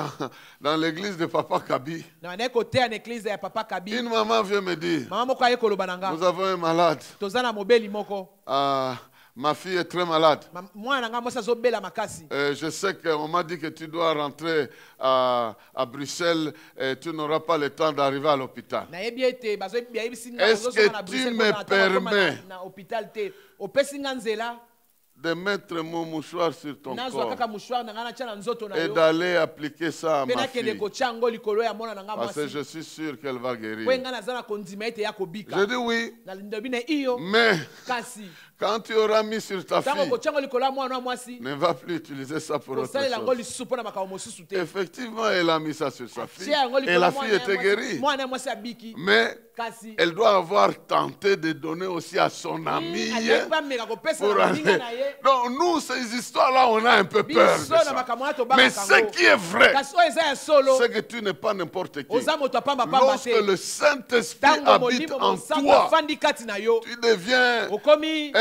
dans l'église de Papa Kabi. na naye koteya na eglize ya papa kabi Une maman vient me dire, mama moko aye koloba na nga nous avons un malade. toza na mobeli moko Ma fille est très malade. mwana na nga mwasi azobela makasi Je sais qu'on m'a dit que tu dois rentrer à Bruxelles et tu n'auras pas le temps d'arriver à l'hôpital. nayebi ete bayebisi nga Est-ce bazosonga na que tu Bruxelles me mpona ata bakoma permets na hôpital te opesi nga nzela de mettre mon mouchoir sur ton nazwa corps kaka mouchoir na nga natya na nzoto na et yo d'aller appliquer ça à mpe ma nakende fille. kotya yango likolo ya mwana na nga Parce que mwasi je suis sûr qu'elle va po guérir. nga naza na kondima ete ya kobika Je dis oui, nalobi na iyo mais kasi quand tu auras mis sur ta ntango fille, kotya yango likolo ya mwana wa mwasi ne va plus utiliser ça pour autre kosalela yango chose. lisusu mpo na makambo mosusu te Effectivement, elle a mis ça sur sa fille tia yango et likolo la ya fille mwana ya était mwasi- guérie. mwana ya mwasi abiki Mais kasi elle doit avoir tenté de donner aussi à son ami. azali bameka kopesa Pour na aller. moninga na ye Donc nous, ces histoires-là, on a un peu peur de biso na ça. makambo wana Mais tobangaka ce yango qui est vrai, kasi oyo eza ya solo c'est que tu n'es pas n'importe qui. oza moto apambapamba Lorsque te le Saint-Esprit ntango habite molimo en mosantu toi, afandi kati na yo tu deviens okomi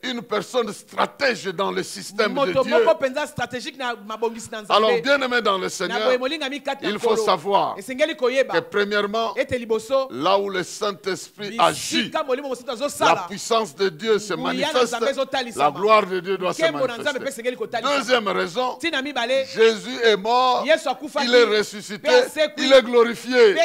une personne stratège dans le système de moto Dieu. moko mpenza stratégique na mabongisi na Alors, nzambe bien aimé dans le na Seigneur, boye molingami kati na il faut nkolo savoir esengeli que koyeba premièrement, ete liboso là où le Saint-Esprit agit, bisika molimo mosantu la azosala puissance de Dieu se nguya na manifeste, nzambe la ezotalisama gloire de Dieu doit se nkembo na nzambe mpe manifester. esengeli kotalisa Deuxième raison, ntina mibale Jésus est mort, yesu akufaki il est ressuscité, mpe asekwi il est glorifié. mpe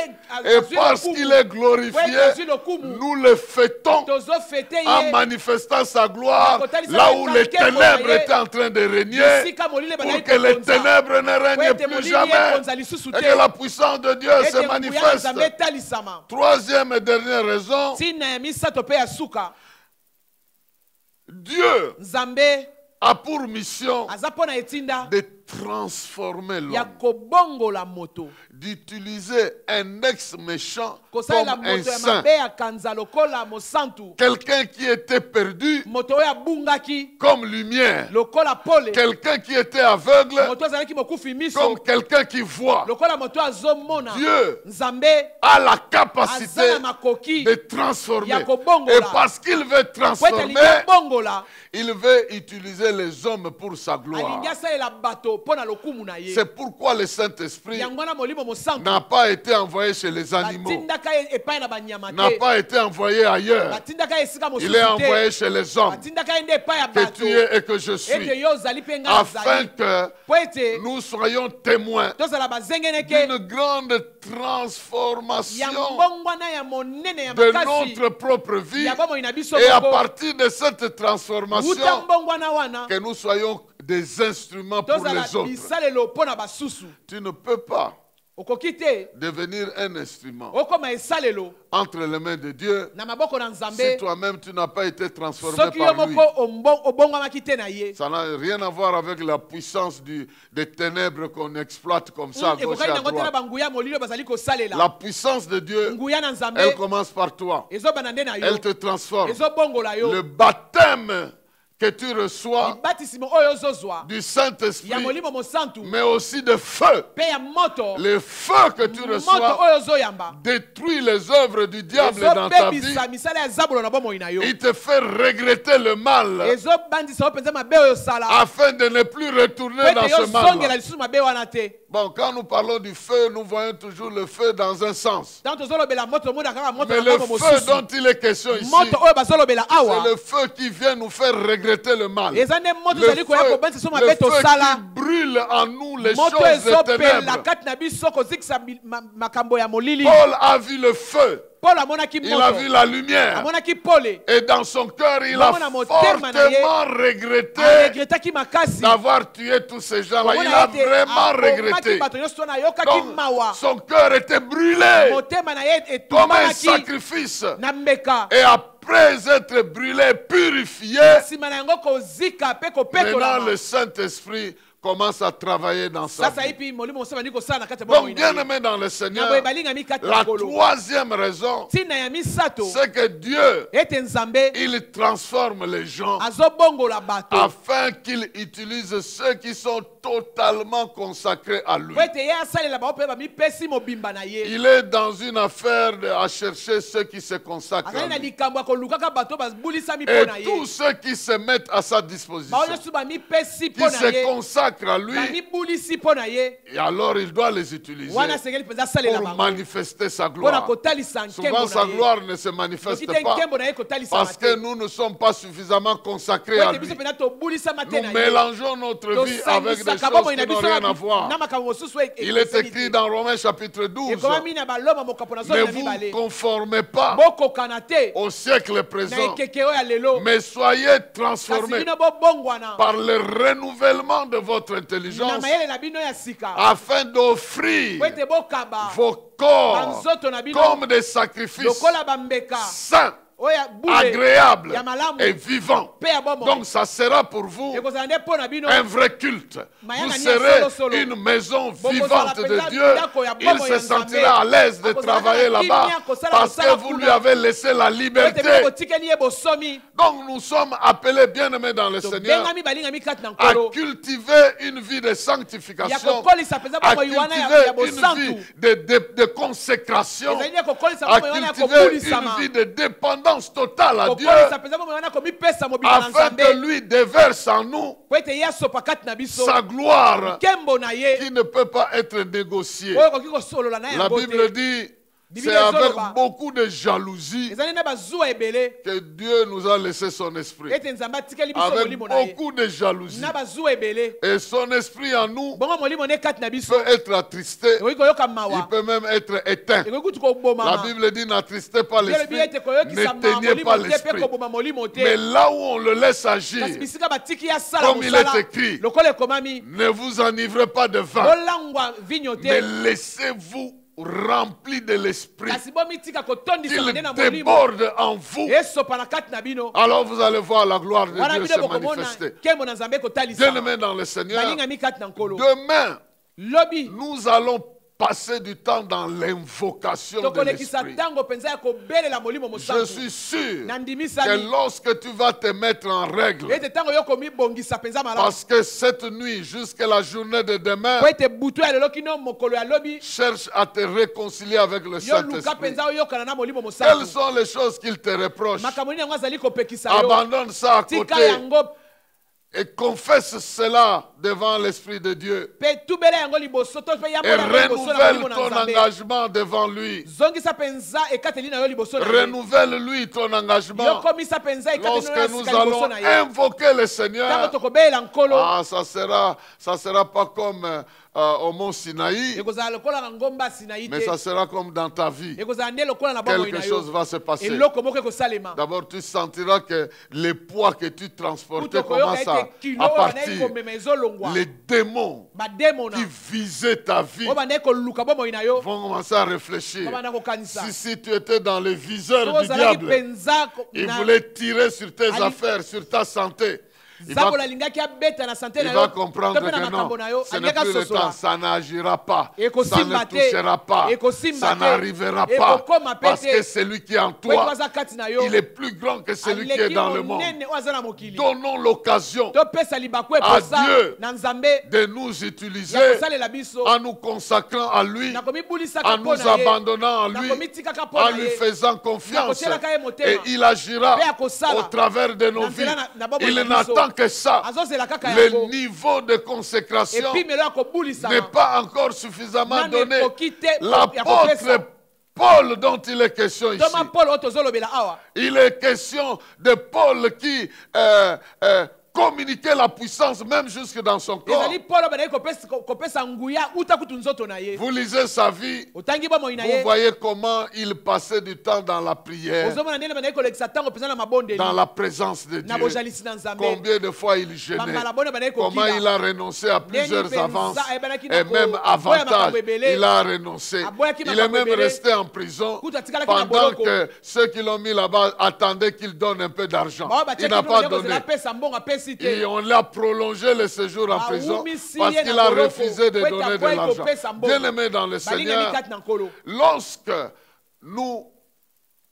Et azwi parce lokumu. qu'il est Po ete glorifié, azwi lokumu nous le fêtons tozofete en ye manifestant sa gloire Kotalisa là où les nkembo ténèbres na ye. étaient en train de régner, bisika molili pour bazali que les kokonza ténèbres ne po règnent ete plus molili jamais ekonza lisusu et te que la puissance de Dieu se ete nguya na manifeste. nzambe etalisama Troisième et dernière raison, ntina ya misato mpe ya suka Dieu nzambe a pour mission aza mpo na etinda de transformer ya l'homme, kobongola moto d'utiliser un ex-méchant kosalela comme un moto ya saint. mabe ya kanza lokola mosantu Quelqu'un qui était perdu moto oyo abungaki comme lumière. lokola pole Quelqu'un qui était aveugle moto azalaki mokufi miso comme quelqu'un qui voit. lokola moto azomona Dieu nzambe a la aza capacité na makoki de transformer. ya kobongola. Et parce qu'il veut po ete alingi transformer, abongola il veut utiliser les hommes pour sa gloire. alingi asalela bato mpo na lokumu na ye C'est pourquoi le Saint-Esprit yango wana molimo mosantu n'a pas été envoyé chez les animaux, batindaka ye epai na banyama n'a te pas été envoyé ailleurs. batindaka ye esika Il est mosusu envoyé te chez les hommes, batindaka ye nde epai ya que bato tu es et que je ete suis, yo ozali mpe ngai afin azali que po ete nous soyons témoins tozala bazengeneke d'une grande ya transformation mbongwana ya monene ya de makasi notre propre vie. ya bomoi na biso Et à moko partir de cette transformation, uta mbongwana wana que nous soyons des instruments pour tozala les autres. bisalelo mpo na basusu Tu ne peux pas okoki te devenir un instrument okoma esalelo entre les mains de Dieu na maboko na Nzambe si toi-même tu n'as pas été transformé soki yo par lui. moko obongwamaki te na ye. Ça n'a rien à voir avec la puissance des ténèbres qu'on exploite comme ça à gauche et ekokali à nango te na droite. banguya molilo bazali kosalela. La puissance de Dieu, Nguya na Nzambe elle commence par toi. ezobana nde na yo Elle te transforme. ezobongola yo. Le baptême que tu reçois libatisimo oyo ozozwa du ya Saint-Esprit, molimo mosantu mais aussi de feu. mpe ya moto Le feu que tu moto reçois oyo ozoyamba détruit les œuvres du diable dans ta vie. ezobebisa misala ya zabulo na bomoi na yo Il te fait regretter le mal ezobandisa yo mpenza mabe oyo osala afin de ne plus retourner po dans ete ce yozongela mal. lisusu mabe wana te. Bon, quand nous parlons du feu, nous voyons toujours le feu dans un sens. ntango tozolobela moto omonda kaka moto Mais na le ngombo feu mosusu dont il est question ici, moto oyo bazolobela c'est awa le feu qui vient nous faire regretter le mal. eza nde moto Le ezali koya kobandisa so le mabe feu tosala qui brûle en nous les moto choses des ezopela ténèbres. kati na biso kozikisa makambo ya molili. Paul a vu le feu, Paul amonaki il a vu moto la lumière. amonaki pole Et dans son cœur, il a Mona motema na ye, fortement regretté aregretaki makasi d'avoir tué tous ces gens-là. Il Omona a ete vraiment akomaki regretté. bato nyonso wana ayokaki Donc, mawa son cœur était brûlé motema na ye comme un etumbanaki sacrifice. na mbeka. Et après être brûlé, purifié, nsima na yango kozika mpe maintenant kopetolama le Saint-Esprit commence à travailler dans sa sasa vie. ipi molimo mosusu bandi kosala na kati ya Donc, bomoi bien na ye. aimé dans le na Seigneur, boye balingami kati la ya nkolo troisième raison, ntina ya misato c'est que Dieu, ete nzambe il transforme les gens azobongola bato afin qu'il utilise ceux qui sont totalement consacrés à lui. po ete ye asalela bango mpe bamipesi mobimba na ye. Il est dans une affaire à chercher ceux qui se consacrent azali à na lui. likambo ya kolukaka bato babulisami Et mpo na ye. tous ceux qui se mettent à sa disposition, bao nyonso bamipesi qui mpo na se ye consacrent à lui, bamibulisi mpo na ye et alors il doit les utiliser wana asengeli mpenza asalela pour bango manifester sa mpo na gloire. kotalisa Souvent, nkembo sa na ye. gloire ne se manifeste Soki te pas nkembo na ye kotalisama parce que te nous ne sommes pas suffisamment consacrés po à ete biso lui. mpenza tobulisama te Nous na ye mélangeons notre vie avec des tosangisaka choses bomoi na qui n'ont biso rien à voir. na makambo mosusu Il est écrit dans Romains chapitre 12, ekomami na baloma mokapo na ne zomi na vous mibale conformez pas bokokana te au siècle na présent, ekeke oyo ya lelo mais soyez kasi transformés bino bobongwana par le renouvellement de votre na intelligence mayele na bino ya sika afin d'offrir po ete bokaba vos corps banzoto na bino comme des sacrifices lokola bambeka saints, oyo ya bule agréables ya malamu et vivants. mpe ya bomoi Donc ça sera pour vous ekozala nde mpo na bino un vrai culte. Mayanga Vous ni serez solo solo. une maison Bokozala vivante de penza Dieu. ndako ya Il bomo se ya sentira à l'aise de Akozala travailler na là-bas kimia, kosala parce mosala que vous lui kuna. avez laissé la po ete bino liberté. botikeli ye bosomi Donc nous sommes appelés, bien-aimés dans le Seigneur, tobengami balingami kati na à nkolo cultiver une vie de ya sanctification, kokolisa mpenza à bomoi wana ya cultiver une bosantu vie de consécration, ezali nde kokolisa à bomoi wana ya cultiver une kobulisama vie de dépendance totale à Dieu, kokolisa mpenza bomoi wana komipesa mobima na afin que nzambe lui déverse en nous po ete ye asopa kati na biso sa gloire nkembo na ye qui ne peut pas être négociée. oyo koki kosolola na La yango Bible te dit, Bible c'est avec ezoloba. beaucoup de jalousie ezali nde bazuwa ebele que Dieu nous a laissé son esprit. ete nzambe atikeli biso Avec molimo na ye beaucoup de jalousie. na bazuwa ebele Et son esprit en nous bongo molimo ne kati na biso peut être attristé, ekoki koyoka il mawa peut même être éteint. ekoki kutu La kobomama Bible dit, n'attristez pas yelobi l'esprit, ete koyokisa n'éteignez molimo pas te mpe l'esprit. koboma molimo te Mais là où on le laisse agir, kasi bisika batiki ye asala comme il mosala est écrit, lokola ekomami ne vous enivrez pas de vin, bolangwa vinyo mais te laissez-vous remplis de l'esprit, kasi bomitika kotondisama qu'il nde na molimo déborde en vous. esopa na kati na bino Alors vous allez voir la gloire de wana Dieu bino se bokomona manifester. nkembo na nzambe ekotalisama Bien-aimés dans le Seigneur, balingami kati na nkolo demain, lobi nous allons passer du temps dans l'invocation de tokolekisa l'esprit. ntango mpenza ya kobelela molimo Je mosantu suis sûr que nandimisami lorsque tu vas te mettre en règle, ete ntango yo komibongisa mpenza malamu parce que cette nuit jusqu'à la journée de demain, po ete butu ya lelo kino mokolo ya lobi cherche à te réconcilier avec le yo luka Saint-Esprit. mpenza oyokana na molimo Quelles mosantu sont les choses qu'il te reproche? makambo nini yango azali kopekisa yo Abandonne ça à tika côté yango et confesse cela devant l'Esprit de Dieu. mpe tubela yango liboso to mpe Et yambola yango liboso na renouvelle molimo na ton nzambe engagement devant lui. zongisa mpenza ekateli na yo liboso na ye Renouvelle-lui ton engagement. yokomisa mpenza ekateli Lorsque na yo nous ya sika liboso allons na ye invoquer le ntango Seigneur, tokobelela nkolo ça sera pas comme au mont Sinaï, ekozala lokola na ngomba Sinaï mais te. ça sera comme dans ta vie. Ekozala nde lokola na bomoi Quelque na chose yo. va se passer. Eloko moko ekosalema. D'abord, tu sentiras que les poids que tu transportais Kuto koyoka commencent à ete kilo oyo banayi partir. komema ezolongwa. Les démons Bademona qui visaient ta vie oyo banayi koluka bomoi na yo vont commencer à réfléchir. babanda kokanisa. Si tu étais dans les viseurs Soki du ozalaki diable, penza il na voulait tirer sur tes Ali- affaires, sur ta santé. Il nzambo va, alingaki abeta na sante il na va yo comprendre to mpe na que non, makambo na yo ce n'est alingaki plus le temps, asosola. ça n'agira pas, ça Ekosimba ne te. touchera pas, Ekosimba ça te. n'arrivera pas, Ekokoma pe parce te. que celui qui est en Po ete toi, baza kati na yo il est plus grand que celui qui est aleki dans le monde. monene oyo aza na mokili. Donnons l'occasion topesa libaku à eposa Dieu na nzambe de nous utiliser ya kosalela biso en nous consacrant à lui, nakomibulisaka en mpo nous na ye abandonnant en lui, nakomitikaka mpo en na lui ye faisant confiance. nakotielaka ye motema. Et il agira Mpe akosala au travers de nos na vies. nzela na bomoi Il na biso. n'attend que ça. azozela kaka Le yango niveau de consécration epimelo ya n'est kobulisama pas encore suffisamment nani donné. ekoki te ya L'apôtre kopesa Paul dont il est question ici, toma paul oyo tozolobela awa il est question de Paul qui communiquait la puissance même jusque dans son corps. ezali paul oyo bazali kopesa nguya uta kutu nzoto na ye Vous lisez sa vie, otangi bomoi na vous ye voyez comment il passait du temps dans la prière, ozomona ndenge bazali kolekisa ntango mpenza na mabondeli dans la présence de na Dieu. bozalisi na nzambe Combien de fois il jeûnait, bambala bone bazali comment il kokila a renoncé à plusieurs penza avances ayebanaki na et même koboya avantages. makambo ebele. Il a renoncé. Aboyaki Il est makambo même ebele. resté en prison Kutu atikalaki na pendant boloko. que ceux qui l'ont mis là-bas attendaient qu'il donne un peu d'argent. bao Il batiaki n'a bino pas bazali donné. kozela apesa mbongo apesi Et te on l'a prolongé le séjour en Ah, prison oumisi parce ye qu'il na a boloko. refusé de Po ete donner de aboyi l'argent. kopesa mbongo. Bien aimé dans le balingani Seigneur, kati na nkolo lorsque nous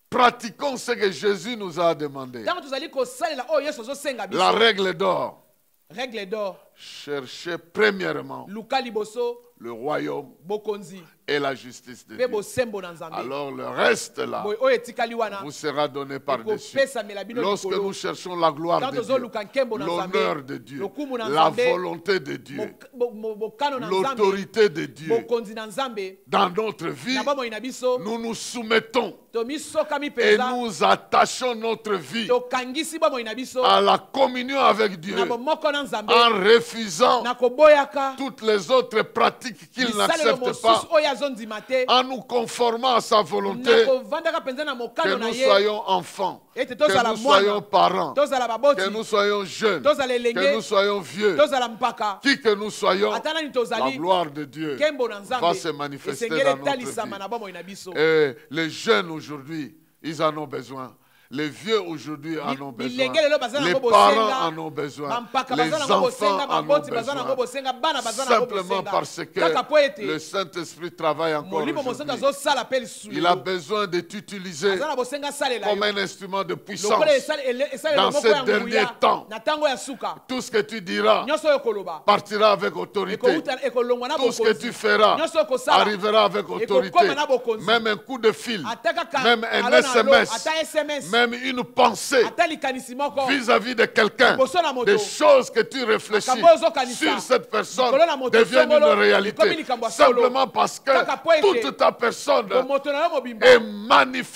pratiquons ce que Jésus nous a demandé, ntango tozali kosalela oyo yesu azosenga biso la règle d'or, règle d'or cherchez premièrement luka liboso le royaume bokonzi et la justice de mpe Dieu. bosembo na nzambe Alors le reste là boye oyo etikali wana vous sera donné par-dessus. ekopesamela bino Lorsque likolo nous cherchons la gloire Quand de tozoluka nkembo Dieu, na nzambe, l'honneur de Dieu, lokumu na la nzambe, volonté de Dieu, bokano na nzambe l'autorité de Dieu bokonzi na nzambe dans notre vie, na bomoi na biso nous nous soumettons tomisokami et mpenza nous attachons notre vie tokangisi bomoi na biso à la communion avec Dieu na bomoko na nzambe en refusant na koboyaka toutes les autres pratiques qu'il bisalelo n'accepte mosusu pas, oyo azondima te en nous conformant à sa na volonté, kovandaka mpenza na que mokano na nous ye soyons enfants, ete que tozala nous soyons mwana parents, tozala baboti que nous soyons jeunes, tozala que nous elenge soyons vieux, tozala mpaka qui que nous soyons, ata nani la tozali gloire de Dieu nkembo na va se nzambe manifester esengeli dans notre etalisama vie. na bomoi na biso Et les jeunes aujourd'hui, ils en ont besoin. Les vieux aujourd'hui en ont besoin. bilenge lelo baza Les nango parents bosenga en ont besoin. bampaka Les baza nango enfants bosenga en ont baboti baza nango besoin. bosenga bana baza nango Simplement bosenga parce kaka po que ete le Saint-Esprit travaille encore molimo mosantu aujourd'hui. azosala mpe lisusu Il a besoin de t'utiliser aza na bosenga asalela comme yo un instrument de puissance. lokola esalelo Dans moko ces ya derniers nguya temps. na ntango ya suka Tout ce que tu diras nyonso oyo koloba partira avec autorité. ekolongwa na Tout ce que tu bokonzi feras nyonso oyo kosala arrivera avec autorité. ekokoma na bokonzi Même un coup de fil, ata kaka même un alo na alo, SMS, ata sms même une pensée ata likanisi moko vis-à-vis de quelqu'un, liboso na moto des choses que tu réfléchis makambo oyo ozokanisa sur cette personne likolo na moto deviennent songolo, une réalité. ekomi likambo ya solo. Simplement parce que Kaka po ete, toute ta personne bomoto na yo mobimba est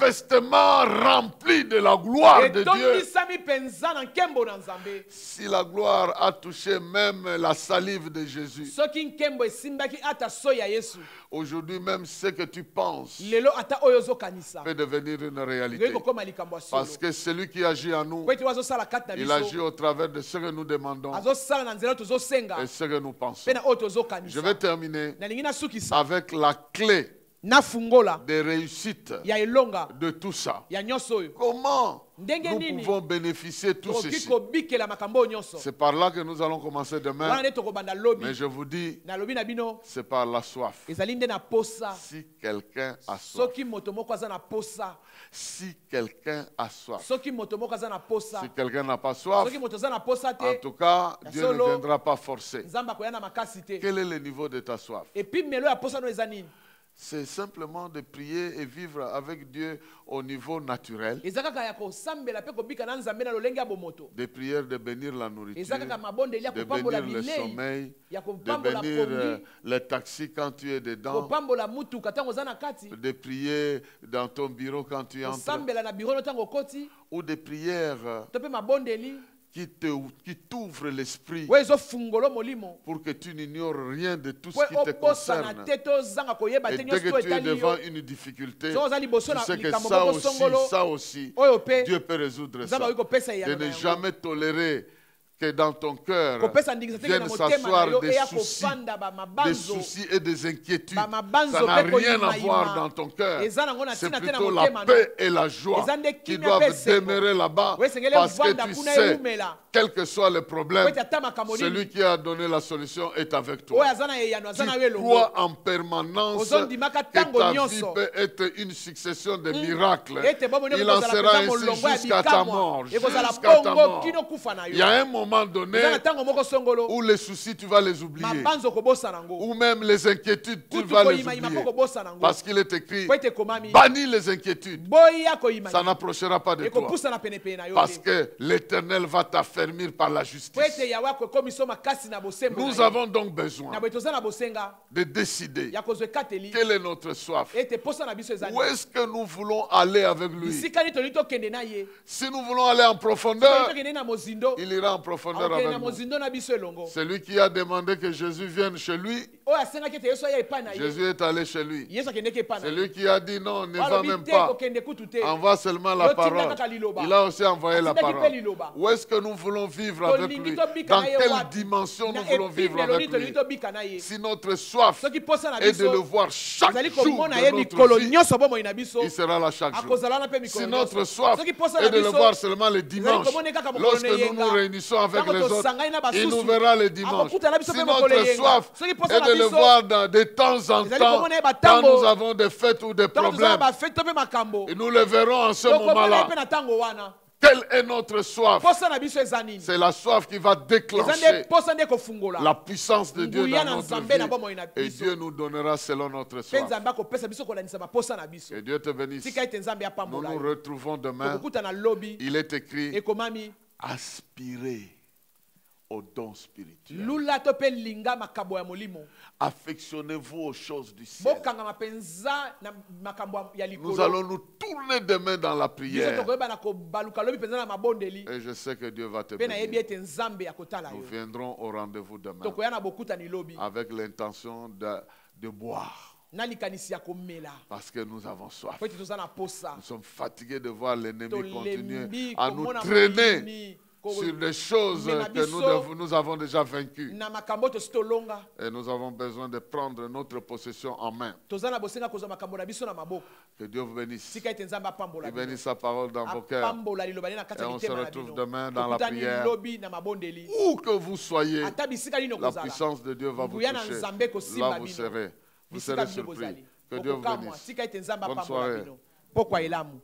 manifestement remplie de la gloire de Dieu. etondisami mpenza na nkembo na nzambe Si la gloire a touché même la salive de Jésus, soki nkembo esimbaki ata soyi ya yesu aujourd'hui même ce que tu penses lelo ata oyo ozokanisa peut devenir une ekoki réalité. kokoma likambo ya solo Parce que celui qui agit en nous, po ete oyo azosala kati na il agit biso au travers de ce que nous demandons azosala na nzela oyo tozosenga et ce que nous pensons. mpe na oyo Je tozokanisa vais terminer nalingi nasukisa avec la clé nafungola de réussite ya elonga de tout ça. ya nyonso oyo Comment ndenge nous nini pouvons bénéficier de tout tokoki ceci? kobikela makambo oyo nyonso C'est par là que nous allons commencer wana demain. nde tokobanda lobi Mais je vous dis, nalobi na bino c'est par la soif. ezali nde na posa Si quelqu'un a soif, soki moto moko aza na posa si quelqu'un a soif, soki moto moko aza na posa si quelqu'un n'a pas soif, soki moto aza na posa en te tout cas, Ya Dieu ne solo. viendra pas forcer. nzambe akoya na makasi te Quel est le niveau de ta soif? epimelo ya posa no eza nini C'est simplement de prier et vivre avec Dieu au niveau naturel. eza kaka ya kosambela mpe kobika na nzambe na lolenge ya bomoto Des prières de bénir la nourriture, eza kaka mabondeli ya de kopambola bénir le bilei sommeil, ya de kopambola bénir pongi les taxis quand tu es dedans, kopambola mutuka ntango oza na kati de prier dans ton bureau quand tu entres, kosambela na biro no ntango okoti ou des prières to mpe mabondeli qui t'ouvre l'esprit oyo ezofungolo molimo pour que tu n'ignores rien de tout po ce qui te obosana concerne. te tozanga koyeba Et te dès nyonso que tu es etali devant yo une difficulté, so oza liboso tu na sais que likambo ça moko aussi, songolo ça aussi, oyo pe Dieu peut résoudre ça. nzambe akoki kopesa De eyano na ne yango jamais tolérer que dans ton cœur kopesa ndingisa teke na viennent motema na s'asseoir yo des eya soucis, kofanda bamabanzo et des inquiétudes. bamabanzo Ça n'a mpe rien à voir koyimayima dans ton cœur. eza nango na C'est ntina te na plutôt la motema paix et la joie eza nde qui kimia doivent mpe seko demeurer là-bas oyo esengeli parce que ovanda tu kuna sais, ewumela quel que soit le po problème, ete ata makambo celui nini qui a donné la solution est avec oyo toi. aza na eyano aza na yo Tu elongo crois en permanence ozondimaka que ntango ta vie nyonso peut être une succession de miracles. ete bomoni Il en ekozala sera mpenza ainsi molongo ya jusqu'à ta bikamwa mort. ekozala Jusqu'à ta bongo mort. kino kufa na Il yo y a un moment donné eza na ntango moko songolo où les soucis, tu vas les oublier. mabanzo kobosana ngo Ou même les inquiétudes, tu kutu vas les koyimayima oublier. mpo kobosana ngo Parce qu'il est écrit, po ete ekomami bannis les inquiétudes. boya Ça koyimayima n'approchera pas de toi. ekopusana penepene na yo Parce te que l'Éternel va t'affermir par la po justice. ete yawe akokomiso makasi na bosembo Nous na ye. avons donc besoin na boye toza na bosenga de décider ya kozwa ekateli quelle est notre soif. ete posa na biso eza Où est-ce que nous voulons aller avec lui? bisika nini tolingi tokende na ye Si nous voulons aller en tolingi profondeur, tokende na mozindo il ira en profondeur akokende na avec nous. mozindo na biso elongo Celui qui a demandé que Jésus vienne chez lui, oyo asengaki ete yesu aya epai na ye Jésus est allé chez lui. yesu akendeki epai na Celui ye qui a dit non, ne va alobi même te pas, kokende kutu te envoie seulement la Yo tinda parole. kaka liloba. Il a aussi envoyé la Atindaki parole. mpe liloba. Où est-ce que nous voulons vivre avec tolingi lui? tobika Dans na ye quelle wapi dimension na nous voulons vivre epine avec loni tolingi lui? tobika na ye Si notre soif soki posa na est de le biso voir chaque ezali jour komona ye de mikolo notre vie, nyonso bomoi na biso il sera là chaque jour. akozala wana mpe Si mikolo notre nyonso soif soki posa est na de le biso voir seulement les dimanches, komona kaka mokolo lorsque na nous yenga nous réunissons avec ntango les autres, tosangani na il nous basusu verra les dimanches. akokutana biso Si mpe mokolo notre yenga soif soki posa est na de le biso voir de temps en ezali temps, komona ye quand batango nous avons des fêtes ou des ntango tozala problèmes, bafete to mpe makambo et nous le verrons en ce tokomona ye moment-là. mpe na ntango wana Quelle est notre soif? posa na biso eza nini C'est la soif qui va eza déclencher nde posa nde kofungola la puissance de Dieu nguya dans na notre nzambe na vie. bomoi na Et biso Dieu nous donnera selon notre mpe soif. nzambe akopesa biso kolandisa maposa na biso Que Dieu te bénisse. tika ete nzambe Nous apambola nous yo retrouvons demain. tokokutana lobi Il est écrit, ekomami aspirez aux dons spirituels. lula to mpe linga makambo ya molimo Affectionnez-vous aux choses du ciel. bokangama mpenza na makambo ya Nous likolo allons nous tourner demain dans la biso prière. tokoyebana kobaluka lobi mpenza na mabondeli Et je sais que Dieu va te mpe nayebi bénir. ete nzambe akotala Nous yo viendrons au rendez-vous demain tokoya na bokutani lobi avec l'intention de boire. na likanisi ya komela Parce que nous avons soif. po ete toza na posa Nous sommes fatigués de voir l'ennemi continuer tolembi à nous komona traîner molimi sur des choses que nous avons déjà vaincues. na makambo tosi tolonga Et nous avons besoin de prendre notre possession en main. toza na bosenga kozwa makambo na biso na maboko Que Dieu vous bénisse. tika ete nzambe apambola Il bénisse sa parole dans vos cœurs. apambola liloba ne na kati Et ya on se mitema na retrouve bino demain dans la tokutani prière. lobi na mabondeli Où que vous soyez, ata bisika nini la okozala puissance de Dieu va vous nguya na toucher. nzambe kosimba Là, vous bino serez. Vous bisika serez bino surpris. bozali Que Dieu vous okokamwa bénisse. tika ete nzambe Bonne apambola soirée. bino pokwa elamu